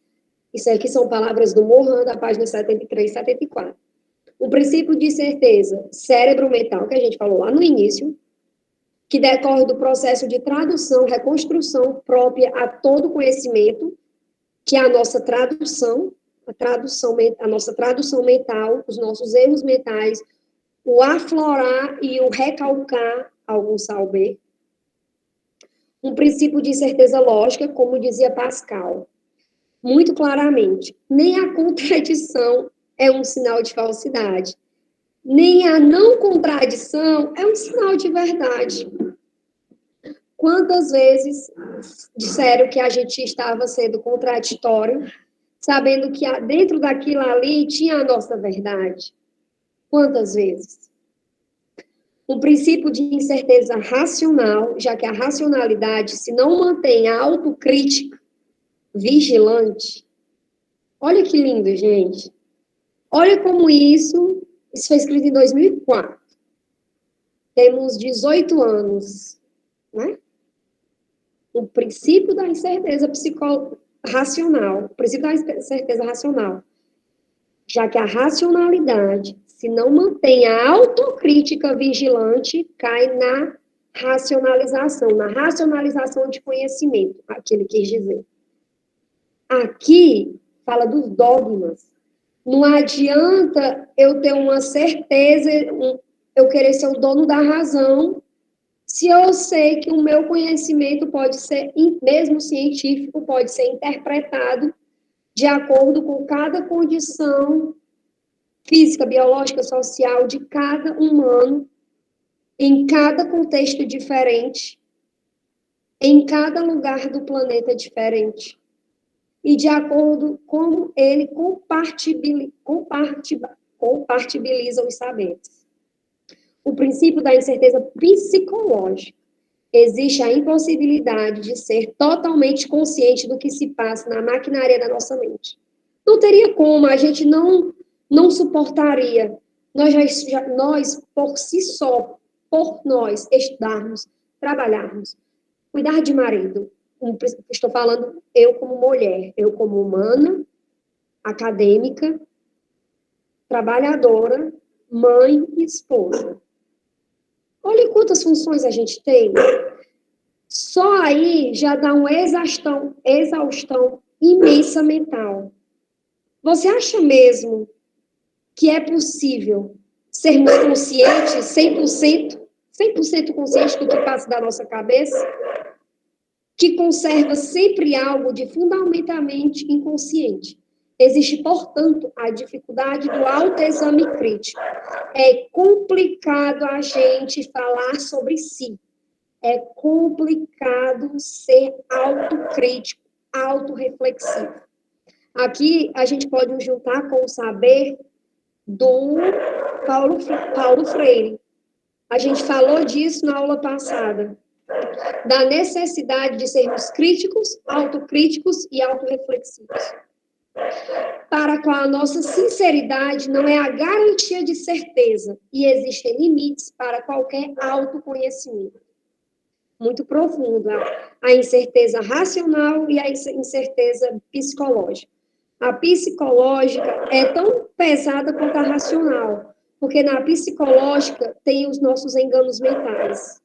Isso aqui são palavras do Mohan, da página 73 e 74. O princípio de certeza cérebro-mental, que a gente falou lá no início, que decorre do processo de tradução, reconstrução própria a todo conhecimento, que é a nossa tradução, a nossa tradução mental, os nossos erros mentais, o aflorar e o recalcar algum saber. Um princípio de certeza lógica, como dizia Pascal, muito claramente, nem a contradição é um sinal de falsidade, nem a não contradição é um sinal de verdade. Quantas vezes disseram que a gente estava sendo contraditório, sabendo que dentro daquilo ali tinha a nossa verdade? Quantas vezes? Um princípio de incerteza racional, já que a racionalidade, se não mantém a autocrítica vigilante, olha que lindo, gente. Olha como isso foi escrito em 2004. Temos 18 anos, né? O princípio da incerteza racional, o princípio da incerteza racional, já que a racionalidade, se não mantém a autocrítica vigilante, cai na racionalização de conhecimento, aquele quis dizer. Aqui fala dos dogmas. Não adianta eu ter uma certeza, eu querer ser o dono da razão, se eu sei que o meu conhecimento pode ser, mesmo científico, pode ser interpretado de acordo com cada condição física, biológica, social de cada humano, em cada contexto diferente, em cada lugar do planeta diferente, e de acordo com ele compartibiliza os saberes. O princípio da incerteza psicológica. Existe a impossibilidade de ser totalmente consciente do que se passa na maquinaria da nossa mente. Não teria como, a gente não suportaria. Nós, por si só, por nós, estudarmos, trabalharmos, cuidar de marido. Estou falando eu como mulher, eu como humana, acadêmica, trabalhadora, mãe e esposa. Olha quantas funções a gente tem. Só aí já dá uma exaustão imensa mental. Você acha mesmo que é possível sermos conscientes, 100% conscientes do que passa da nossa cabeça? Que conserva sempre algo de fundamentalmente inconsciente. Existe, portanto, a dificuldade do autoexame crítico. É complicado a gente falar sobre si. É complicado ser autocrítico, autorreflexivo. Aqui a gente pode juntar com o saber do Paulo Freire. A gente falou disso na aula passada, da necessidade de sermos críticos, autocríticos e autorreflexivos. Para a qual a nossa sinceridade não é a garantia de certeza e existem limites para qualquer autoconhecimento. Muito profundo, a incerteza racional e a incerteza psicológica. A psicológica é tão pesada quanto a racional, porque na psicológica tem os nossos enganos mentais.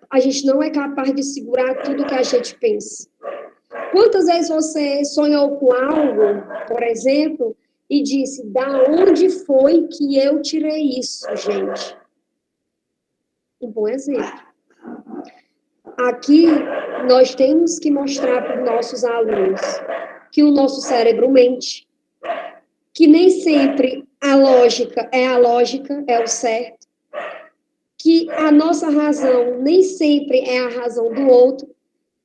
A gente não é capaz de segurar tudo que a gente pensa. Quantas vezes você sonhou com algo, por exemplo, e disse, da onde foi que eu tirei isso, gente? Um bom exemplo. Aqui, nós temos que mostrar para os nossos alunos que o nosso cérebro mente, que nem sempre a lógica, é o certo, que a nossa razão nem sempre é a razão do outro,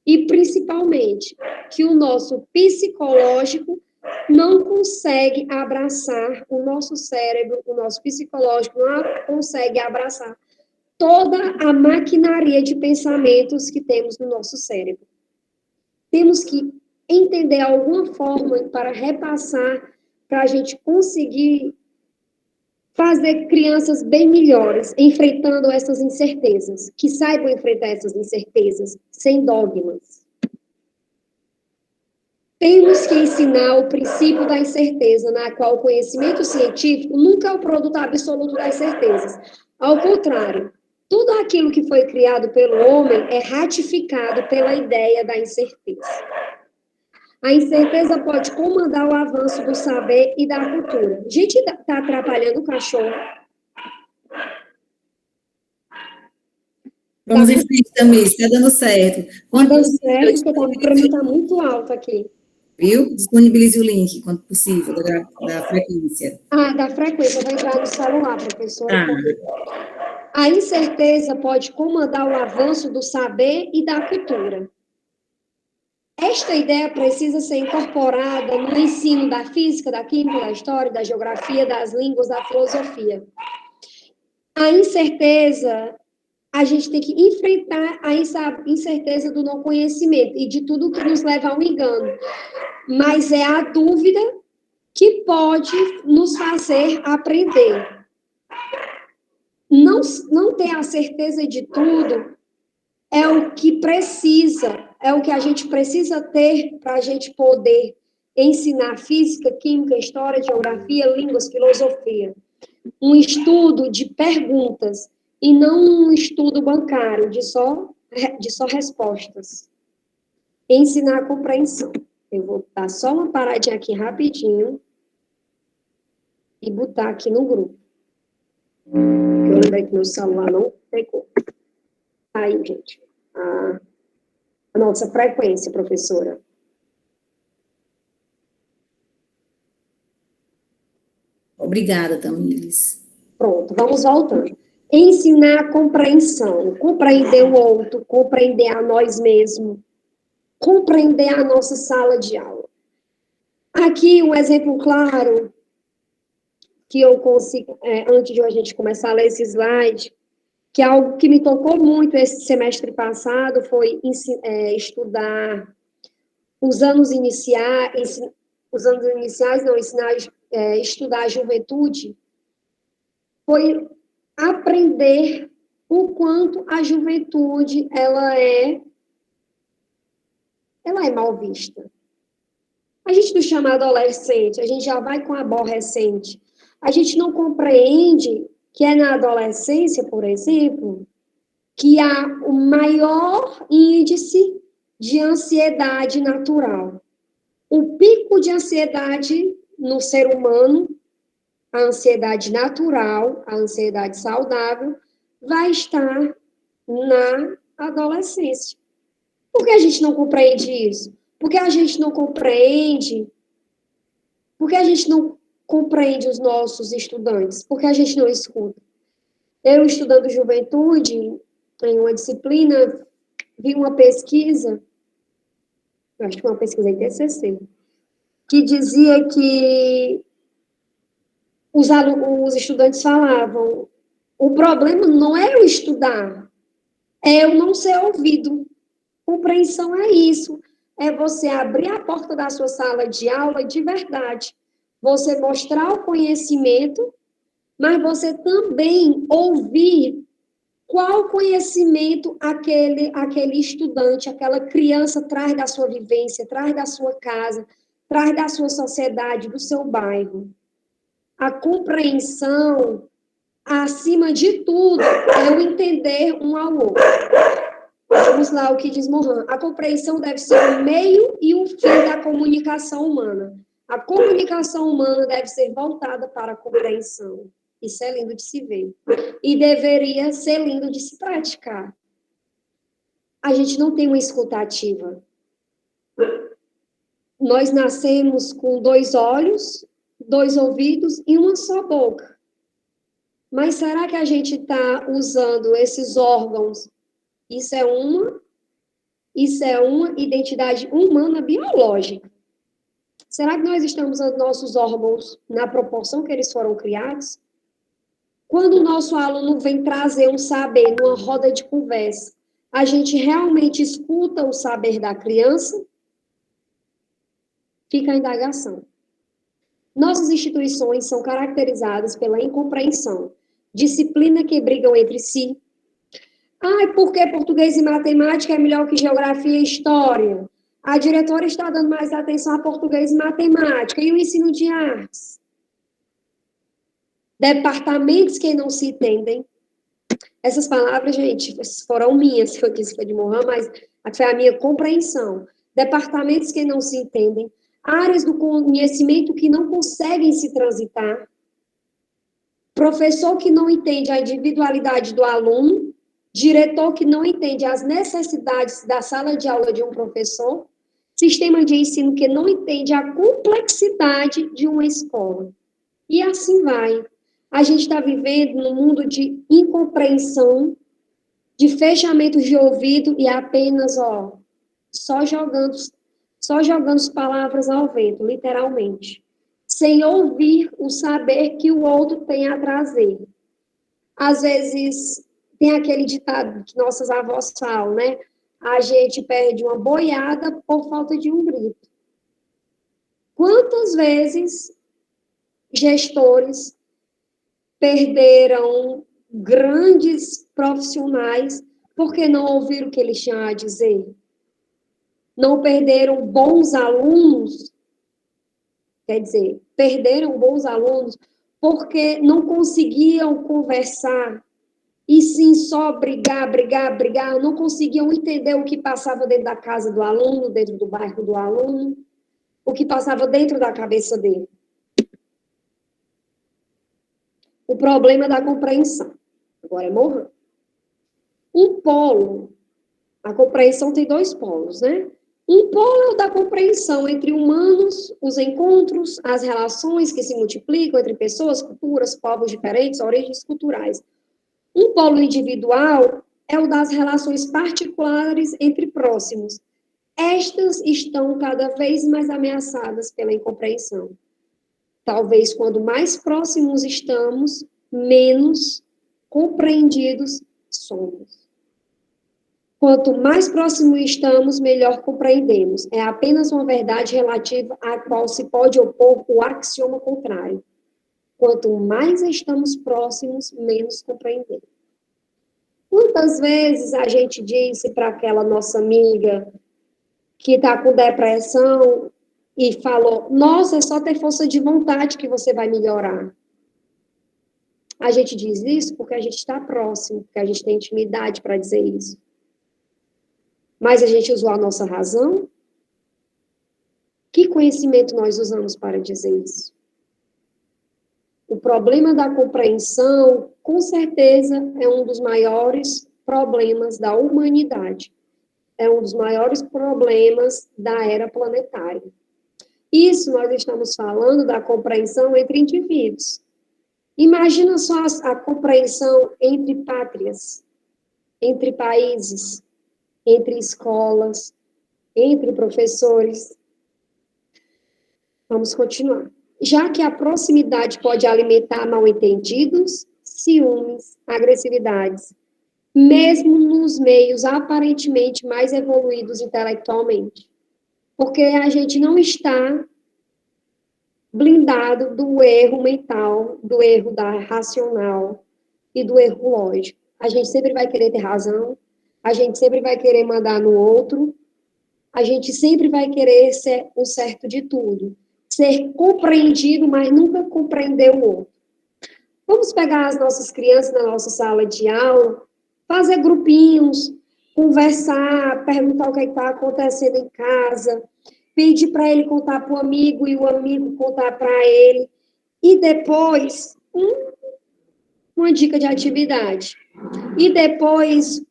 e, principalmente, que o nosso psicológico não consegue abraçar o nosso cérebro, o nosso psicológico não consegue abraçar toda a maquinaria de pensamentos que temos no nosso cérebro. Temos que entender alguma forma para repassar, para a gente conseguir fazer crianças bem melhores, enfrentando essas incertezas, que saibam enfrentar essas incertezas sem dogmas. Temos que ensinar o princípio da incerteza, na qual o conhecimento científico nunca é o produto absoluto das certezas. Ao contrário, tudo aquilo que foi criado pelo homem é ratificado pela ideia da incerteza. A incerteza pode comandar o avanço do saber e da cultura. A gente está atrapalhando o cachorro. Vamos em frente, Tamires, está dando certo. Está dando certo, porque para mim está muito alto aqui. Viu? Disponibilize o link, quando possível, da frequência. Da frequência, vai entrar no celular, professora. Ah. A incerteza pode comandar o avanço do saber e da cultura. Esta ideia precisa ser incorporada no ensino da física, da química, da história, da geografia, das línguas, da filosofia. A incerteza, a gente tem que enfrentar a incerteza do não conhecimento e de tudo que nos leva ao engano. Mas é a dúvida que pode nos fazer aprender. Não ter a certeza de tudo é o que a gente precisa ter para a gente poder ensinar física, química, história, geografia, línguas, filosofia. Um estudo de perguntas e não um estudo bancário de só respostas. Ensinar a compreensão. Eu vou dar só uma paradinha aqui rapidinho e botar aqui no grupo. Eu lembrei que meu celular não pegou. Aí, gente. A nossa frequência, professora. Obrigada, Tamires. Pronto, vamos voltando. Ensinar a compreensão, compreender o outro, compreender a nós mesmos, compreender a nossa sala de aula. Aqui um exemplo claro que eu consigo, antes de a gente começar a ler esse slide, que é algo que me tocou muito esse semestre passado, foi estudar os anos iniciais, estudar a juventude, foi aprender o quanto a juventude ela é mal vista. A gente não chama adolescente, a gente já vai com aborrecente. A gente não compreende que é na adolescência, por exemplo, que há o maior índice de ansiedade natural. O pico de ansiedade no ser humano, a ansiedade natural, a ansiedade saudável, vai estar na adolescência. Por que a gente não compreende isso? Porque a gente não compreende os nossos estudantes, porque a gente não escuta. Eu, estudando juventude, em uma disciplina, vi uma pesquisa, eu acho que uma pesquisa em TCC, que dizia que os estudantes falavam, o problema não é eu estudar, é eu não ser ouvido. Compreensão é isso, é você abrir a porta da sua sala de aula de verdade, você mostrar o conhecimento, mas você também ouvir qual conhecimento aquele estudante, aquela criança traz da sua vivência, traz da sua casa, traz da sua sociedade, do seu bairro. A compreensão, acima de tudo, é o entender um ao outro. Vamos lá, o que diz Mohan. A compreensão deve ser o meio e o fim da comunicação humana. A comunicação humana deve ser voltada para a compreensão. Isso é lindo de se ver. E deveria ser lindo de se praticar. A gente não tem uma escuta ativa. Nós nascemos com 2 olhos, 2 ouvidos e uma só boca. Mas será que a gente está usando esses órgãos? Isso é uma identidade humana biológica. Será que nós estamos usando nossos órgãos na proporção que eles foram criados? Quando o nosso aluno vem trazer um saber numa roda de conversa, a gente realmente escuta o saber da criança? Fica a indagação. Nossas instituições são caracterizadas pela incompreensão, disciplina que brigam entre si. Porque português e matemática é melhor que geografia e história? A diretora está dando mais atenção a português e matemática. E o ensino de artes? Departamentos que não se entendem. Essas palavras, gente, foram minhas, foi de Mohan, mas foi a minha compreensão. departamentos que não se entendem, áreas do conhecimento que não conseguem se transitar, professor que não entende a individualidade do aluno, diretor que não entende as necessidades da sala de aula de um professor, sistema de ensino que não entende a complexidade de uma escola. E assim vai. A gente está vivendo num mundo de incompreensão, de fechamento de ouvido e apenas, só jogando as palavras ao vento, literalmente, sem ouvir o saber que o outro tem a trazer. Às vezes, tem aquele ditado que nossas avós falam, né? A gente perde uma boiada por falta de um grito. Quantas vezes gestores perderam grandes profissionais porque não ouviram o que eles tinham a dizer? Não perderam bons alunos, quer dizer, perderam bons alunos porque não conseguiam conversar, e sim só brigar, não conseguiam entender o que passava dentro da casa do aluno, dentro do bairro do aluno, o que passava dentro da cabeça dele. O problema da compreensão. Agora é Mohan. Um polo, a compreensão tem dois polos, né? Um polo é o da compreensão entre humanos, os encontros, as relações que se multiplicam entre pessoas, culturas, povos diferentes, origens culturais. Um polo individual é o das relações particulares entre próximos. Estas estão cada vez mais ameaçadas pela incompreensão. Talvez quando mais próximos estamos, menos compreendidos somos. Quanto mais próximos estamos, melhor compreendemos. É apenas uma verdade relativa à qual se pode opor o axioma contrário. Quanto mais estamos próximos, menos compreendemos. Quantas vezes a gente disse para aquela nossa amiga que está com depressão e falou, nossa, é só ter força de vontade que você vai melhorar. A gente diz isso porque a gente está próximo, porque a gente tem intimidade para dizer isso. Mas a gente usou a nossa razão? Que conhecimento nós usamos para dizer isso? O problema da compreensão, com certeza, é um dos maiores problemas da humanidade. É um dos maiores problemas da era planetária. Isso nós estamos falando da compreensão entre indivíduos. Imagina só a compreensão entre pátrias, entre países, entre escolas, entre professores. Vamos continuar. Já que a proximidade pode alimentar mal-entendidos, ciúmes, agressividades, mesmo nos meios aparentemente mais evoluídos intelectualmente. Porque a gente não está blindado do erro mental, do erro racional e do erro lógico. A gente sempre vai querer ter razão, a gente sempre vai querer mandar no outro, a gente sempre vai querer ser o certo de tudo. Ser compreendido, mas nunca compreender o outro. Vamos pegar as nossas crianças na nossa sala de aula, fazer grupinhos, conversar, perguntar o que está acontecendo em casa, pedir para ele contar para o amigo e o amigo contar para ele. E depois, uma dica de atividade. E depois,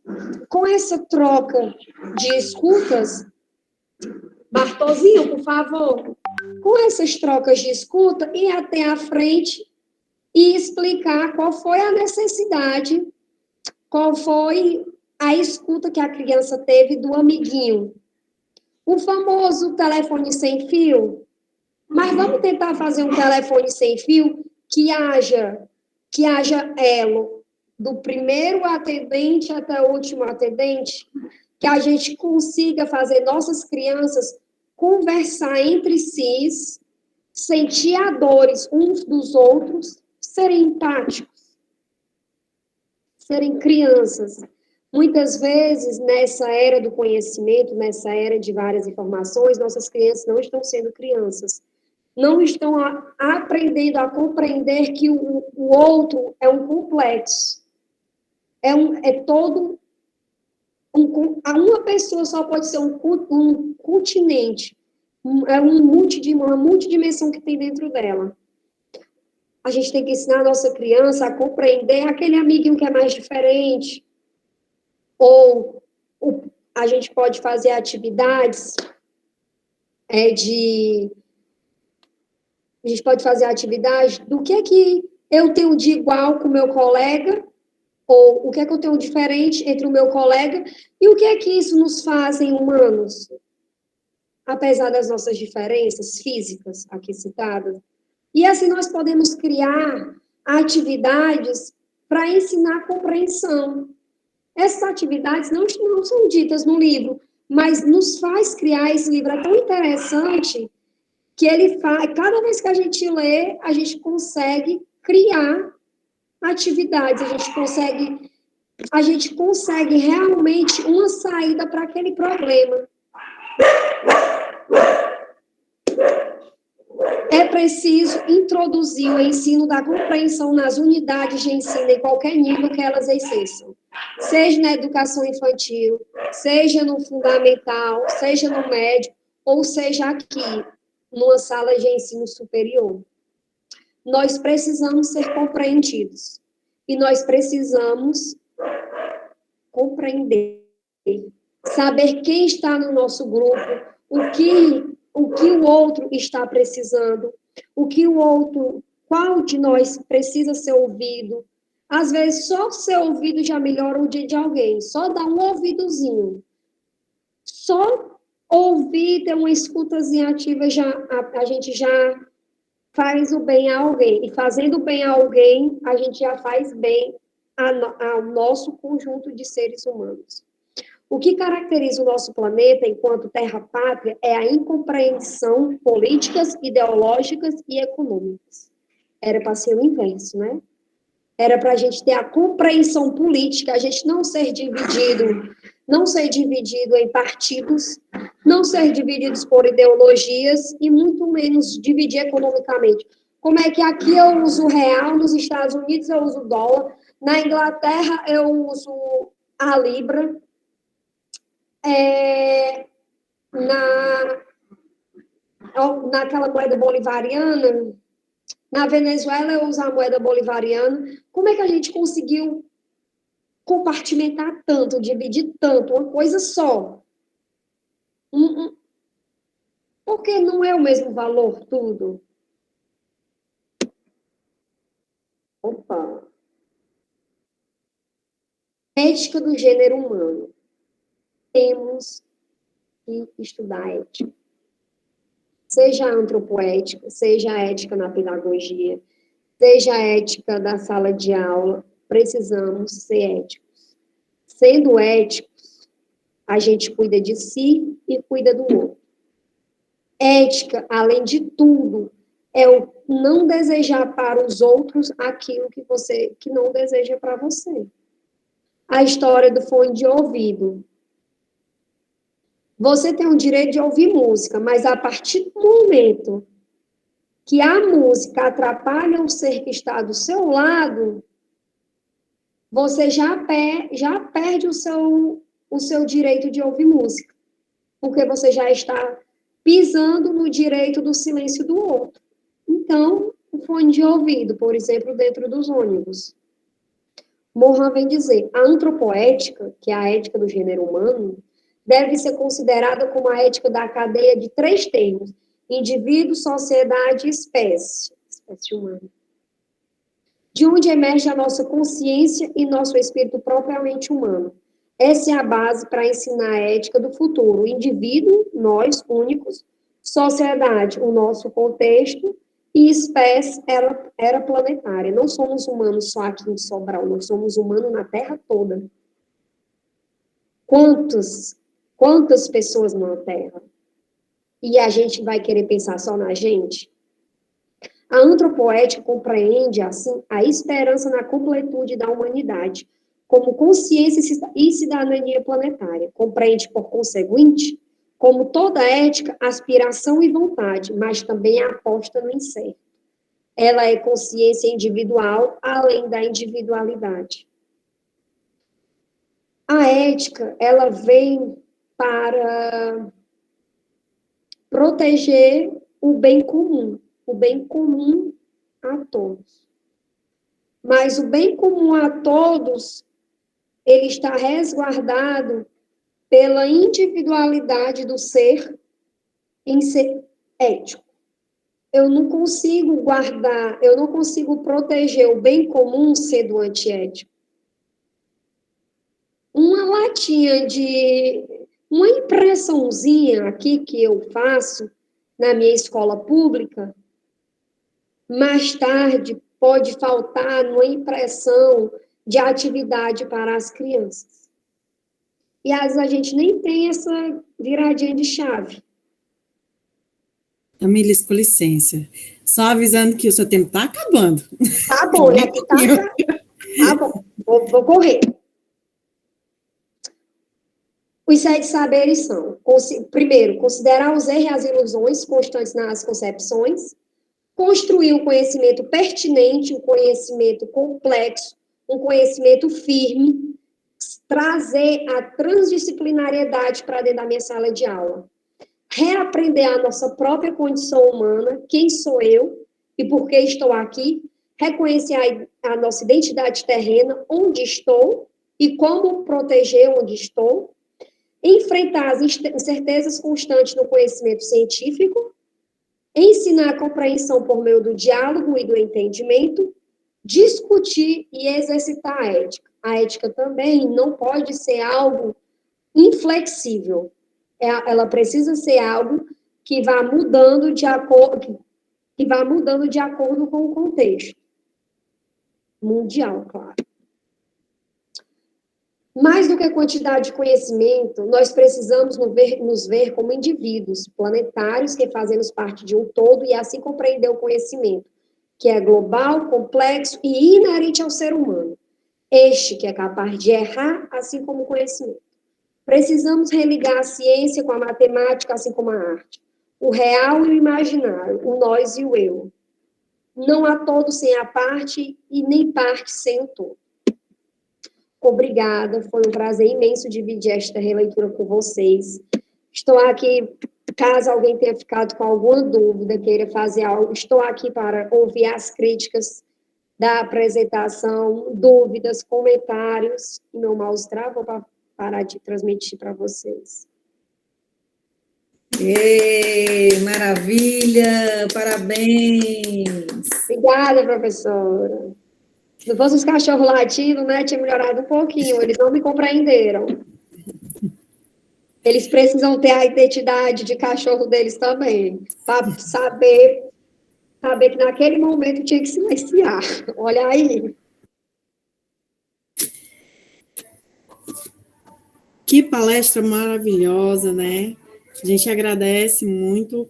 com essa troca de escutas, Bartozinho, por favor, com essas trocas de escuta, ir até a frente e explicar qual foi a necessidade, qual foi a escuta que a criança teve do amiguinho. O famoso telefone sem fio, mas vamos tentar fazer um telefone sem fio que haja elo do primeiro atendente até o último atendente, que a gente consiga fazer nossas crianças conversar entre si, sentir a dores uns dos outros, serem empáticos, serem crianças. Muitas vezes, nessa era do conhecimento, nessa era de várias informações, nossas crianças não estão sendo crianças. Não estão aprendendo a compreender que o outro é um complexo. É todo uma pessoa só pode ser um continente, uma multidimensão que tem dentro dela. A gente tem que ensinar a nossa criança a compreender aquele amiguinho que é mais diferente, ou a gente pode fazer atividades a gente pode fazer atividade do que é que eu tenho de igual com o meu colega, ou o que é que eu tenho diferente entre o meu colega, e o que é que isso nos faz em humanos, apesar das nossas diferenças físicas aqui citadas. E assim nós podemos criar atividades para ensinar compreensão. Essas atividades não são ditas no livro, mas nos faz criar. Esse livro é tão interessante que ele faz, cada vez que a gente lê, a gente consegue criar atividades, a gente consegue realmente uma saída para aquele problema. É preciso introduzir o ensino da compreensão nas unidades de ensino em qualquer nível que elas exerçam, seja na educação infantil, seja no fundamental, seja no médio, ou seja aqui, numa sala de ensino superior. Nós precisamos ser compreendidos, e nós precisamos compreender, saber quem está no nosso grupo, o que o outro está precisando, qual de nós precisa ser ouvido. Às vezes, só ser ouvido já melhora o dia de alguém, só dar um ouvidozinho. Só ouvir, ter uma escutazinha ativa, a gente já faz o bem a alguém. E fazendo bem a alguém, a gente já faz bem ao nosso conjunto de seres humanos. O que caracteriza o nosso planeta enquanto terra-pátria é a incompreensão políticas, ideológicas e econômicas. Era para ser o inverso, né? Era para a gente ter a compreensão política, a gente não ser dividido em partidos, não ser divididos por ideologias e muito menos dividir economicamente. Como é que aqui eu uso o real, nos Estados Unidos eu uso o dólar, na Inglaterra eu uso a libra, naquela moeda bolivariana, na Venezuela eu uso a moeda bolivariana. Como é que a gente conseguiu compartimentar tanto, dividir tanto, uma coisa só? Porque não é o mesmo valor tudo? Opa! Ética do gênero humano. Temos que estudar ética. Seja a antropoética, seja a ética na pedagogia, seja a ética da sala de aula, precisamos ser éticos. Sendo éticos, a gente cuida de si e cuida do outro. Ética, além de tudo, é o não desejar para os outros aquilo que não deseja para você. A história do fone de ouvido. Você tem o direito de ouvir música, mas a partir do momento que a música atrapalha o ser que está do seu lado, você já perde o seu direito de ouvir música, porque você já está pisando no direito do silêncio do outro. Então, o fone de ouvido, por exemplo, dentro dos ônibus. Morin vem dizer, a antropoética, que é a ética do gênero humano, deve ser considerada como a ética da cadeia de 3 termos: indivíduo, sociedade e espécie humana. De onde emerge a nossa consciência e nosso espírito propriamente humano. Essa é a base para ensinar a ética do futuro. O indivíduo, nós, únicos, sociedade, o nosso contexto, e espécie, era planetária. Não somos humanos só aqui em Sobral, nós somos humanos na Terra toda. Quantas pessoas na Terra? E a gente vai querer pensar só na gente? A antropoética compreende, assim, a esperança na completude da humanidade, como consciência e cidadania planetária. Compreende, por conseguinte, como toda ética, aspiração e vontade, mas também a aposta no incerto. Ela é consciência individual, além da individualidade. A ética, ela vem para proteger o bem comum a todos. Mas o bem comum a todos, ele está resguardado pela individualidade do ser em ser ético. Eu não consigo guardar, eu não consigo proteger o bem comum sendo antiético. Uma latinha uma impressãozinha aqui que eu faço na minha escola pública, mais tarde pode faltar numa impressão de atividade para as crianças. E às vezes a gente nem tem essa viradinha de chave. Tamires, com licença. Só avisando que o seu tempo está acabando. Tá bom, né? Tá bom, vou correr. Os 7 saberes são, primeiro, considerar os erros e as ilusões constantes nas concepções, construir um conhecimento pertinente, um conhecimento complexo, um conhecimento firme, trazer a transdisciplinariedade para dentro da minha sala de aula, reaprender a nossa própria condição humana, quem sou eu e por que estou aqui, reconhecer a nossa identidade terrena, onde estou e como proteger onde estou, enfrentar as incertezas constantes no conhecimento científico, ensinar a compreensão por meio do diálogo e do entendimento, discutir e exercitar a ética. A ética também não pode ser algo inflexível. Ela precisa ser algo que vá mudando de acordo com o contexto mundial, claro. Mais do que a quantidade de conhecimento, nós precisamos nos ver como indivíduos planetários que fazemos parte de um todo e assim compreender o conhecimento, que é global, complexo e inerente ao ser humano. Este que é capaz de errar, assim como o conhecimento. Precisamos religar a ciência com a matemática, assim como a arte. O real e o imaginário, o nós e o eu. Não há todo sem a parte e nem parte sem o todo. Obrigada, foi um prazer imenso dividir esta releitura com vocês. Estou aqui, caso alguém tenha ficado com alguma dúvida, queira fazer algo, estou aqui para ouvir as críticas da apresentação, dúvidas, comentários. Meu mouse travou para parar de transmitir para vocês. Maravilha, parabéns. Obrigada, professora. Se não fosse os cachorros latindo, né, tinha melhorado um pouquinho, eles não me compreenderam. Eles precisam ter a identidade de cachorro deles também, para saber que naquele momento tinha que silenciar. Olha aí. Que palestra maravilhosa, né? A gente agradece muito,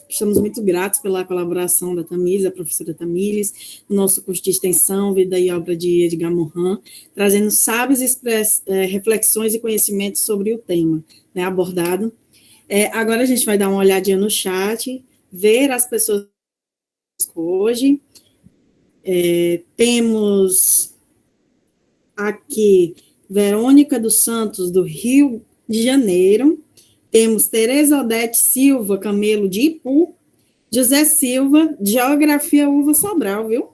estamos muito gratos pela colaboração da Tamires, a professora Tamires, no nosso curso de extensão, Vida e Obra de Edgar Morin, trazendo sábias reflexões e conhecimentos sobre o tema, né, abordado. Agora a gente vai dar uma olhadinha no chat, ver as pessoas hoje. Temos aqui Verônica dos Santos, do Rio de Janeiro. Temos Tereza Odete Silva Camelo, de Ipu. José Silva, Geografia Uva Sobral, viu?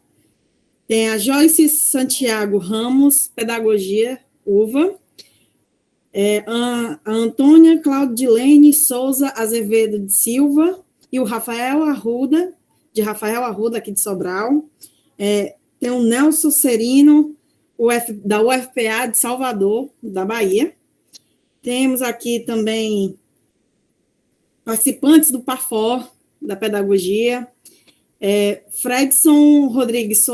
Tem a Joyce Santiago Ramos, Pedagogia Uva. A Antônia Claudilene Souza Azevedo de Silva. E o Rafael Arruda, aqui de Sobral. Tem o Nelson Serino, da UFPA de Salvador, da Bahia. Temos aqui também participantes do PAFOR, da Pedagogia. Fredson Rodrigues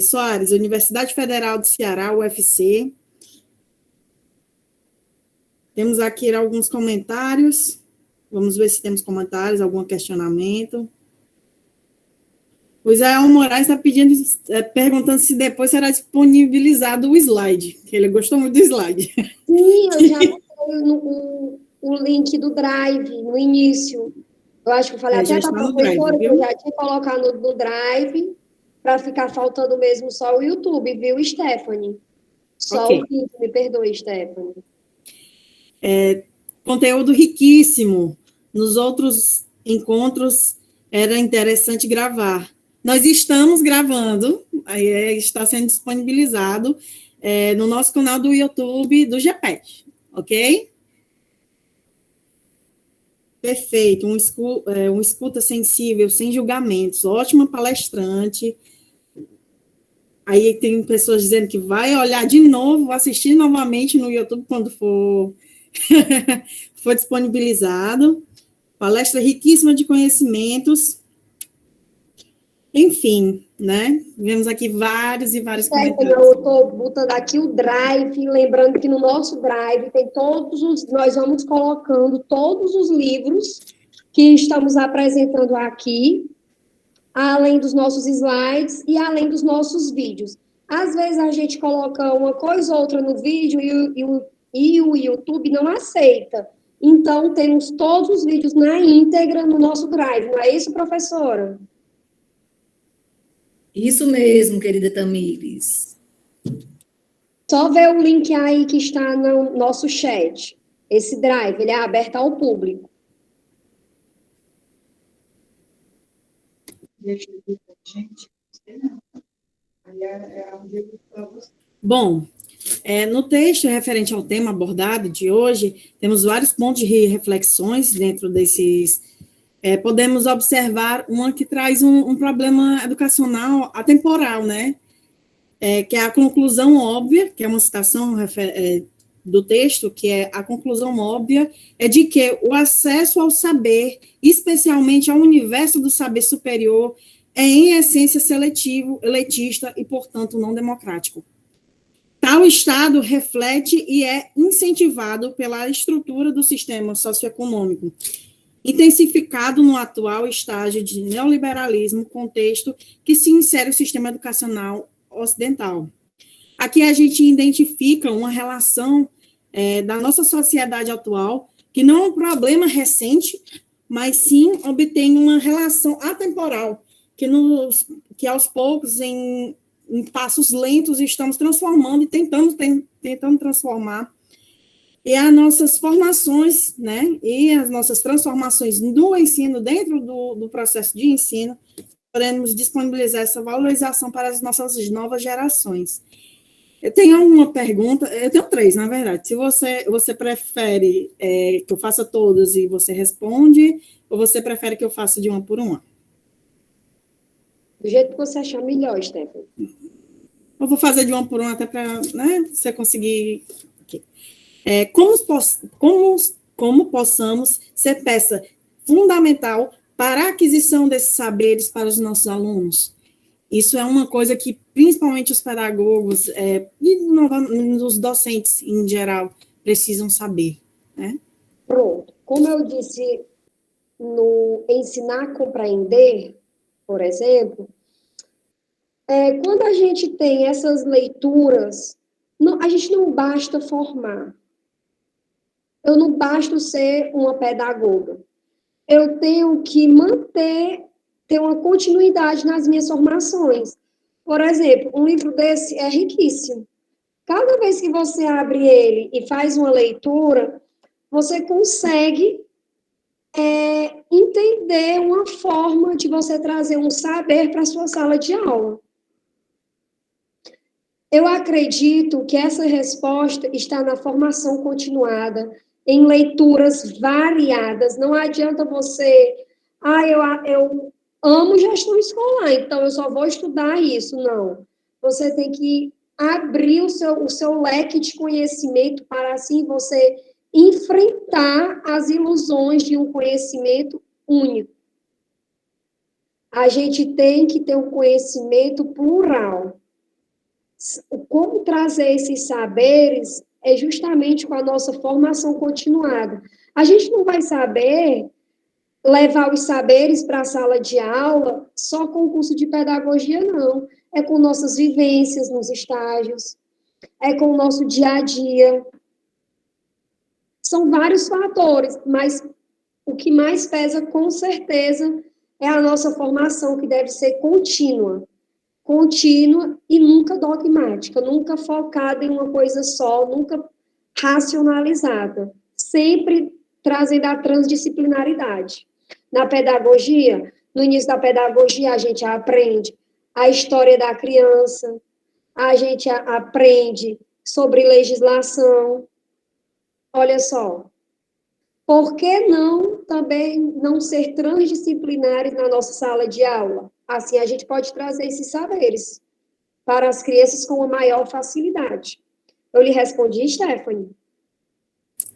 Soares, Universidade Federal do Ceará, UFC. Temos aqui alguns comentários. Vamos ver se temos comentários, algum questionamento. O Israel Moraes está perguntando se depois será disponibilizado o slide, que ele gostou muito do slide. Sim, eu já botei o link do Drive no início. Eu acho que eu falei até para a professora que eu já tinha colocado no Drive, para ficar faltando mesmo só o YouTube, viu, Stephanie? Só Ok. o que me perdoe, Stephanie. Conteúdo riquíssimo. Nos outros encontros era interessante gravar. Nós estamos gravando, está sendo disponibilizado no nosso canal do YouTube do GPET, ok? Perfeito, um escuta sensível, sem julgamentos, ótima palestrante. Aí tem pessoas dizendo que vai olhar de novo, assistir novamente no YouTube quando for disponibilizado. Palestra riquíssima de conhecimentos. Enfim, né? Vemos aqui vários e vários comentários. Eu estou botando aqui o Drive, lembrando que no nosso Drive tem nós vamos colocando todos os livros que estamos apresentando aqui, além dos nossos slides e além dos nossos vídeos. Às vezes a gente coloca uma coisa ou outra no vídeo e o YouTube não aceita. Então, temos todos os vídeos na íntegra no nosso Drive, não é isso, professora? Isso mesmo, querida Tamires. Só ver o link aí que está no nosso chat. Esse Drive, ele é aberto ao público. Bom, no texto referente ao tema abordado de hoje, temos vários pontos de reflexões dentro desses. Podemos observar uma que traz um problema educacional atemporal, né? Que é a conclusão óbvia, que é uma citação do texto, que é a conclusão óbvia, é de que o acesso ao saber, especialmente ao universo do saber superior, é, em essência, seletivo, elitista e, portanto, não democrático. Tal estado reflete e é incentivado pela estrutura do sistema socioeconômico, intensificado no atual estágio de neoliberalismo, contexto que se insere o sistema educacional ocidental. Aqui a gente identifica uma relação da nossa sociedade atual, que não é um problema recente, mas sim obtém uma relação atemporal, que aos poucos, em passos lentos, estamos transformando e tentando transformar. E as nossas formações, né, e as nossas transformações no ensino, dentro do processo de ensino, podemos disponibilizar essa valorização para as nossas novas gerações. Eu tenho uma pergunta, eu tenho 3, na verdade. Se você prefere que eu faça todas e você responde, ou você prefere que eu faça de uma por uma? Do jeito que você achar melhor, Stephanie. Eu vou fazer de uma por uma até para, né, você conseguir... Okay. Como possamos ser peça fundamental para a aquisição desses saberes para os nossos alunos? Isso é uma coisa que, principalmente os pedagogos e os docentes, em geral, precisam saber, né? Pronto. Como eu disse no Ensinar a Compreender, por exemplo, quando a gente tem essas leituras, a gente não basta formar. Eu não basto ser uma pedagoga. Eu tenho que ter uma continuidade nas minhas formações. Por exemplo, um livro desse é riquíssimo. Cada vez que você abre ele e faz uma leitura, você consegue entender uma forma de você trazer um saber para a sua sala de aula. Eu acredito que essa resposta está na formação continuada, em leituras variadas. Não adianta você... eu amo gestão escolar, então eu só vou estudar isso. Não. Você tem que abrir o seu leque de conhecimento para, assim, você enfrentar as ilusões de um conhecimento único. A gente tem que ter um conhecimento plural. Como trazer esses saberes é justamente com a nossa formação continuada. A gente não vai saber levar os saberes para a sala de aula só com o curso de pedagogia, não. É com nossas vivências nos estágios, é com o nosso dia a dia. São vários fatores, mas o que mais pesa, com certeza, é a nossa formação, que deve ser contínua. contínua e nunca dogmática, nunca focada em uma coisa só, nunca racionalizada, sempre trazendo a transdisciplinaridade. Na pedagogia, no início da pedagogia, a gente aprende a história da criança, a gente aprende sobre legislação. Olha só, por que não também não ser transdisciplinares na nossa sala de aula? Assim, a gente pode trazer esses saberes para as crianças com uma maior facilidade. Eu lhe respondi, Stephanie?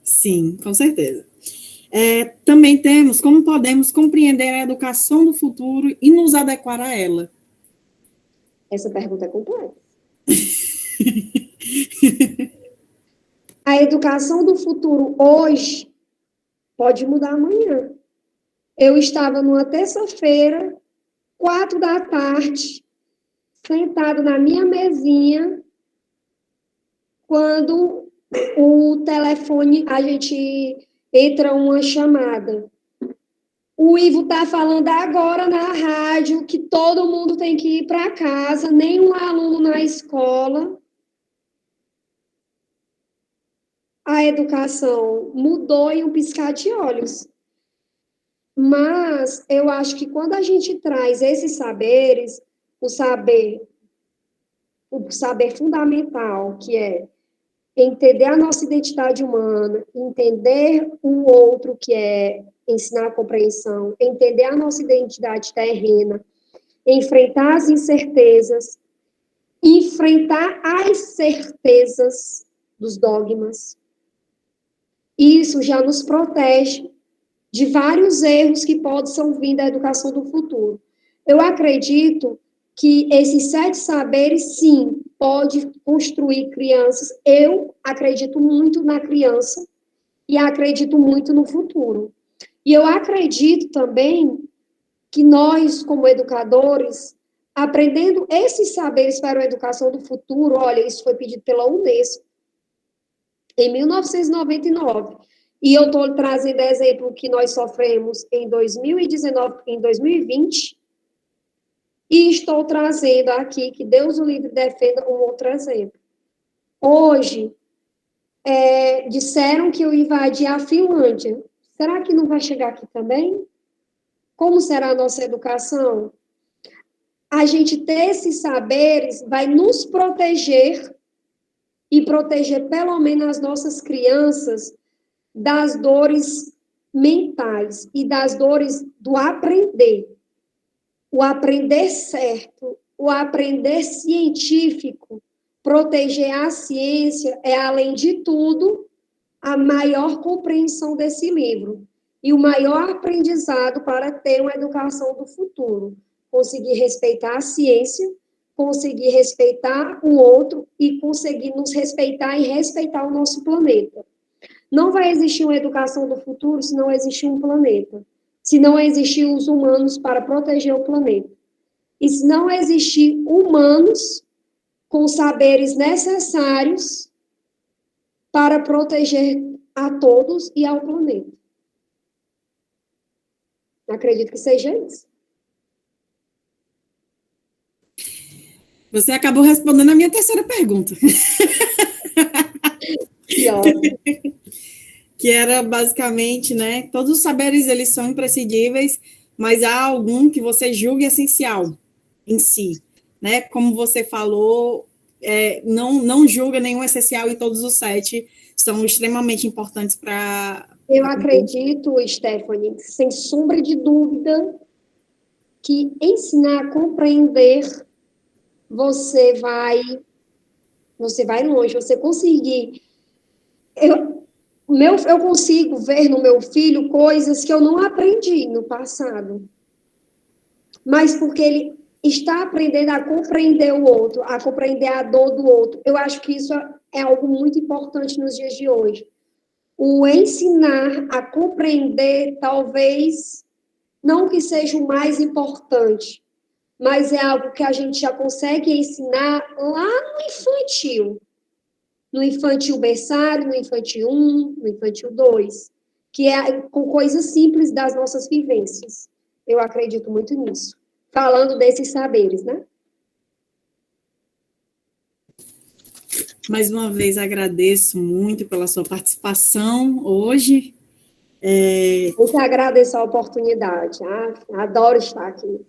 Sim, com certeza. Também temos como podemos compreender a educação do futuro e nos adequar a ela. Essa pergunta é complexa. A educação do futuro hoje pode mudar amanhã. Eu estava numa terça-feira, 4 da tarde, sentada na minha mesinha, quando o telefone, a gente entra uma chamada. O Ivo está falando agora na rádio que todo mundo tem que ir para casa, nenhum aluno na escola. A educação mudou em um piscar de olhos. Mas eu acho que quando a gente traz esses saberes, o saber fundamental, que é entender a nossa identidade humana, entender o outro, que é ensinar a compreensão, entender a nossa identidade terrena, enfrentar as incertezas, enfrentar as certezas dos dogmas. Isso já nos protege de vários erros que possam vir da educação do futuro. Eu acredito que esses 7 saberes, sim, pode construir crianças. Eu acredito muito na criança e acredito muito no futuro. E eu acredito também que nós, como educadores, aprendendo esses saberes para a educação do futuro, olha, isso foi pedido pela Unesco em 1999. E eu estou trazendo exemplo que nós sofremos em 2019, em 2020, e estou trazendo aqui, que Deus o livre defenda, um outro exemplo. Hoje, disseram que eu invadi a Finlândia. Será que não vai chegar aqui também? Como será a nossa educação? A gente ter esses saberes vai nos proteger e proteger pelo menos as nossas crianças das dores mentais e das dores do aprender. O aprender certo, o aprender científico, proteger a ciência é, além de tudo, a maior compreensão desse livro e o maior aprendizado para ter uma educação do futuro. Conseguir respeitar a ciência, conseguir respeitar o outro e conseguir nos respeitar e respeitar o nosso planeta. Não vai existir uma educação do futuro se não existir um planeta, se não existir os humanos para proteger o planeta. E se não existir humanos com saberes necessários para proteger a todos e ao planeta. Acredito que seja isso. Você acabou respondendo a minha terceira pergunta. Que ótimo. Que era basicamente, né, todos os saberes, eles são imprescindíveis, mas há algum que você julgue essencial em si, né, como você falou, não julga nenhum essencial e todos os 7 são extremamente importantes para... Eu acredito, Stephanie, sem sombra de dúvida, que ensinar a compreender, você vai longe, você conseguir... Eu consigo ver no meu filho coisas que eu não aprendi no passado. Mas porque ele está aprendendo a compreender o outro, a compreender a dor do outro. Eu acho que isso é algo muito importante nos dias de hoje. O ensinar a compreender, talvez, não que seja o mais importante, mas é algo que a gente já consegue ensinar lá no infantil. No infantil berçário, no infantil 1, no infantil 2, que é com coisas simples das nossas vivências. Eu acredito muito nisso. Falando desses saberes, né? Mais uma vez agradeço muito pela sua participação hoje. Eu que agradeço a oportunidade. Adoro estar aqui.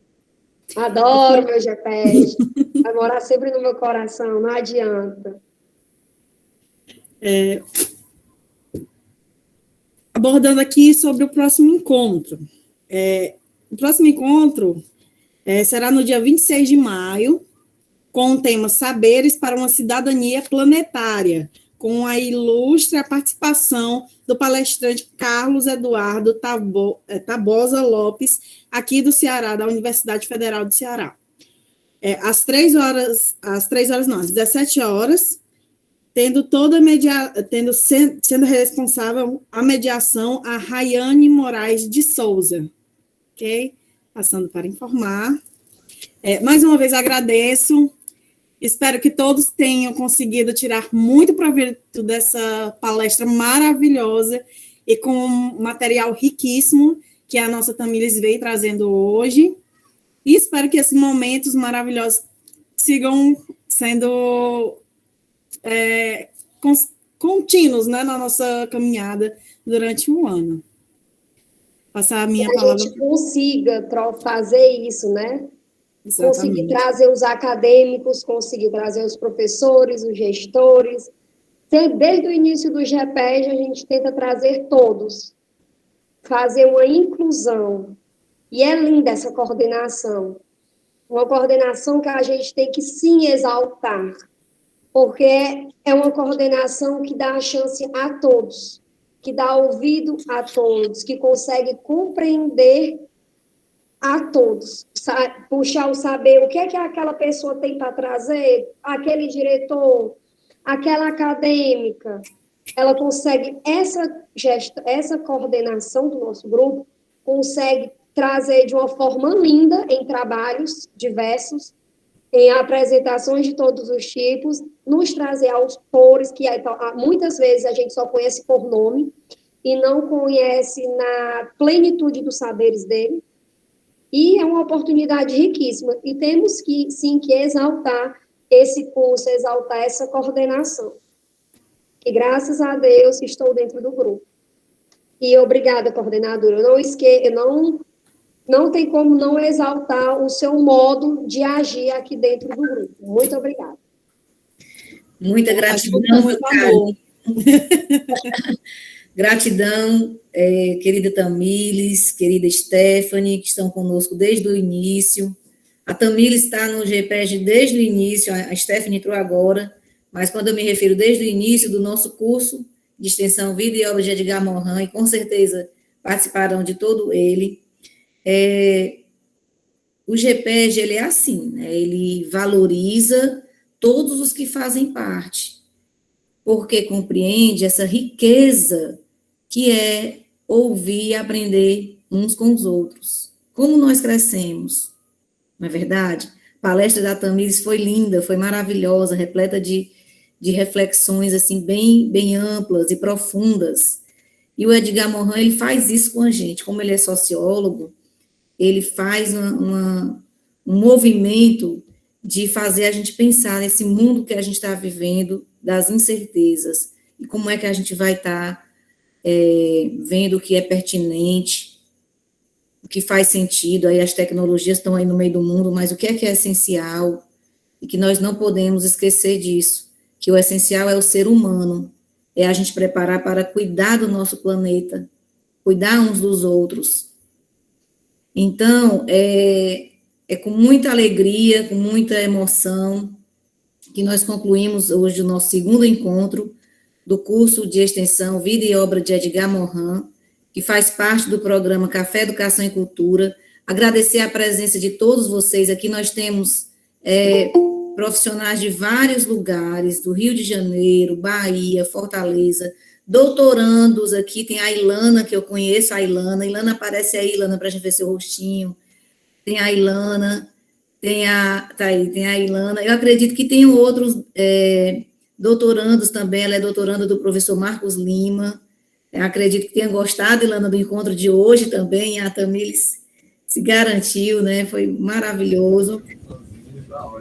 Adoro meu GPEG. Vai morar sempre no meu coração, não adianta. Abordando aqui sobre o próximo encontro. O próximo encontro será no dia 26 de maio, com o tema Saberes para uma Cidadania Planetária, com a ilustre participação do palestrante Carlos Eduardo Tabosa Lopes, aqui do Ceará, da Universidade Federal do Ceará. Às 17 horas, sendo responsável a mediação a Rayane Moraes de Souza. Ok? Passando para informar. Mais uma vez agradeço. Espero que todos tenham conseguido tirar muito proveito dessa palestra maravilhosa e com um material riquíssimo que a nossa Tamires veio trazendo hoje. E espero que esses momentos maravilhosos sigam sendo contínuos, né, na nossa caminhada durante o ano. Passar a minha palavra. Que a gente consiga fazer isso, né? Exatamente. Conseguir trazer os acadêmicos, conseguir trazer os professores, os gestores. Desde o início do GPEG, a gente tenta trazer todos, fazer uma inclusão. E é linda essa coordenação. Uma coordenação que a gente tem que sim exaltar, porque é uma coordenação que dá a chance a todos, que dá ouvido a todos, que consegue compreender a todos, puxar o saber, o que é que aquela pessoa tem para trazer, aquele diretor, aquela acadêmica, ela consegue, essa coordenação do nosso grupo, consegue trazer de uma forma linda, em trabalhos diversos, em apresentações de todos os tipos, nos trazer autores que muitas vezes a gente só conhece por nome, e não conhece na plenitude dos saberes dele. E é uma oportunidade riquíssima. E temos que, sim, que exaltar esse curso, exaltar essa coordenação. E graças a Deus estou dentro do grupo. E obrigada, coordenadora. Não tem como não exaltar o seu modo de agir aqui dentro do grupo. Muito obrigada. Muita gratidão, meu caro. Gratidão, querida Tamires, querida Stephanie, que estão conosco desde o início. A Tamires está no GPEG desde o início, a Stephanie entrou agora, mas quando eu me refiro desde o início do nosso curso de extensão Vida e Obra de Edgar Morin, e com certeza participarão de todo ele. O GPEG, ele é assim, né? Ele valoriza todos os que fazem parte, porque compreende essa riqueza que é ouvir e aprender uns com os outros. Como nós crescemos, não é verdade? A palestra da Tamires foi linda, foi maravilhosa, repleta de reflexões assim, bem amplas e profundas. E o Edgar Morin, ele faz isso com a gente, como ele é sociólogo, ele faz um movimento de fazer a gente pensar nesse mundo que a gente está vivendo, das incertezas, e como é que a gente vai estar vendo o que é pertinente, o que faz sentido. Aí as tecnologias estão aí no meio do mundo, mas o que é essencial, e que nós não podemos esquecer disso, que o essencial é o ser humano, é a gente preparar para cuidar do nosso planeta, cuidar uns dos outros. Então, é com muita alegria, com muita emoção, que nós concluímos hoje o nosso segundo encontro do curso de extensão Vida e Obra de Edgar Morin, que faz parte do programa Café, Educação e Cultura. Agradecer a presença de todos vocês. Aqui nós temos profissionais de vários lugares, do Rio de Janeiro, Bahia, Fortaleza, doutorandos. Aqui tem a Ilana, que eu conheço, a Ilana. Ilana, aparece aí, Ilana, para a gente ver seu rostinho. Tem a Ilana, tem a Ilana. Eu acredito que tem outros doutorandos também. Ela é doutoranda do professor Marcos Lima. Eu acredito que tenha gostado, Ilana, do encontro de hoje também. A Tamires se garantiu, né? Foi maravilhoso.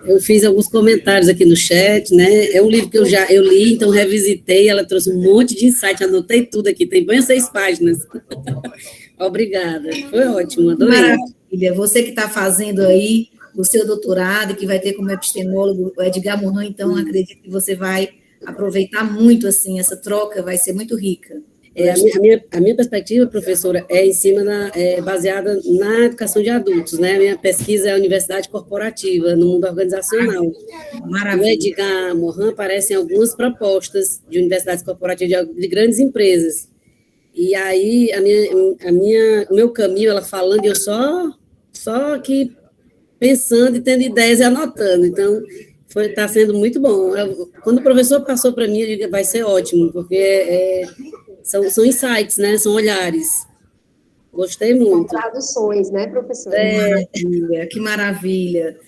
Eu fiz alguns comentários aqui no chat, né? É um livro que eu li, então revisitei, ela trouxe um monte de insight, anotei tudo aqui, tem bem 6 páginas. Obrigada, foi ótimo, adorei. Maravilha, você que está fazendo aí o seu doutorado, que vai ter como epistemólogo o Edgar Morin, então acredito que você vai aproveitar muito, assim, essa troca vai ser muito rica. A minha perspectiva, professora, é em cima baseada na educação de adultos, né? A minha pesquisa é a universidade corporativa, no mundo organizacional. Maravilha. O Edgar Morin aparece em algumas propostas de universidades corporativas de grandes empresas. E aí, o meu caminho, ela falando, eu só aqui pensando e tendo ideias e anotando. Então, está sendo muito bom. Quando o professor passou para mim, eu digo, vai ser ótimo, porque são insights, né? São olhares. Gostei muito. São traduções, né, professora? Maravilha, que maravilha.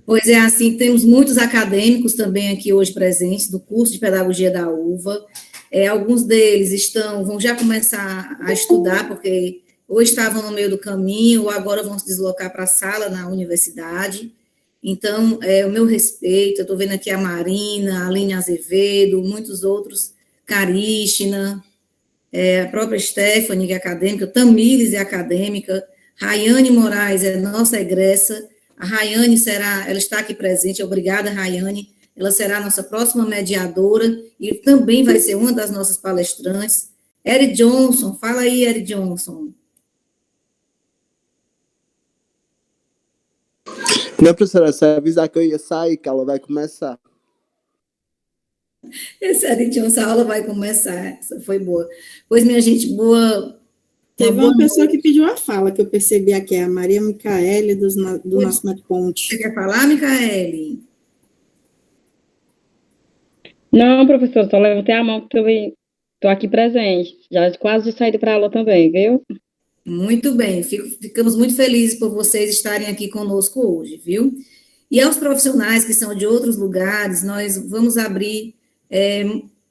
Pois é, assim, temos muitos acadêmicos também aqui hoje presentes do curso de Pedagogia da UVA. Alguns deles vão já começar a estudar, porque ou estavam no meio do caminho, ou agora vão se deslocar para a sala na universidade. Então, o meu respeito, eu estou vendo aqui a Marina, a Aline Azevedo, muitos outros, Carístina, a própria Stephanie, que é acadêmica, Tamires é acadêmica, Rayane Moraes é nossa egressa, a Rayane ela está aqui presente, obrigada, Rayane, ela será a nossa próxima mediadora e também vai ser uma das nossas palestrantes. Eri Johnson, fala aí, Eri Johnson. Não, professora, só avisar que eu ia sair, que ela vai começar. Eri Johnson, a aula vai começar, essa foi boa. Pois, minha gente, boa... Teve uma pessoa que pediu a fala, que eu percebi aqui, a Maria Micaele, do Nascimento Ponte. Você quer falar, Micaele? Não, professor, só levantei a mão que também estou aqui presente. Já quase de saída para a aula também, viu? Muito bem, ficamos muito felizes por vocês estarem aqui conosco hoje, viu? E aos profissionais que são de outros lugares, nós vamos abrir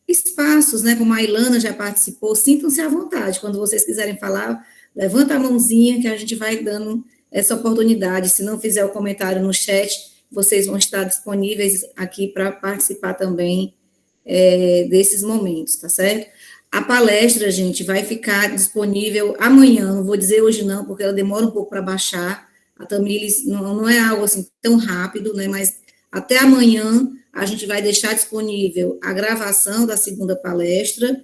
espaços, né? Como a Ilana já participou, sintam-se à vontade. Quando vocês quiserem falar, levanta a mãozinha que a gente vai dando essa oportunidade. Se não fizer o comentário no chat, vocês vão estar disponíveis aqui para participar também desses momentos, tá certo? A palestra, gente, vai ficar disponível amanhã, não vou dizer hoje não, porque ela demora um pouco para baixar, a Tamires não é algo assim tão rápido, né, mas até amanhã a gente vai deixar disponível a gravação da segunda palestra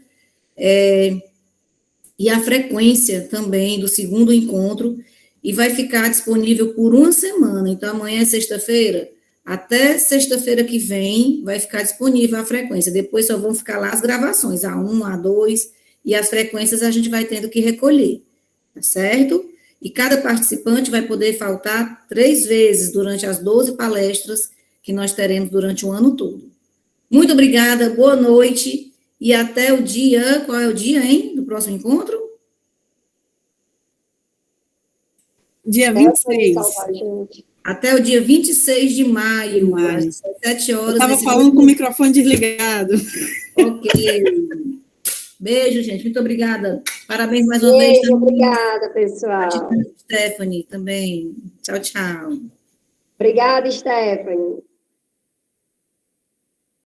e a frequência também do segundo encontro, e vai ficar disponível por uma semana, então amanhã é sexta-feira, até sexta-feira que vem vai ficar disponível a frequência, depois só vão ficar lá as gravações, A1, A2, e as frequências a gente vai tendo que recolher, tá certo? E cada participante vai poder faltar 3 vezes durante as 12 palestras que nós teremos durante o ano todo. Muito obrigada, boa noite, e até o dia, qual é o dia, hein, do próximo encontro? Dia 26. Até o dia 26 de maio, às 17 horas. Eu estava falando com o microfone desligado. Ok. Beijo, gente. Muito obrigada. Parabéns mais uma vez. Obrigada, pessoal. Stephanie, também. Tchau, tchau. Obrigada, Stephanie.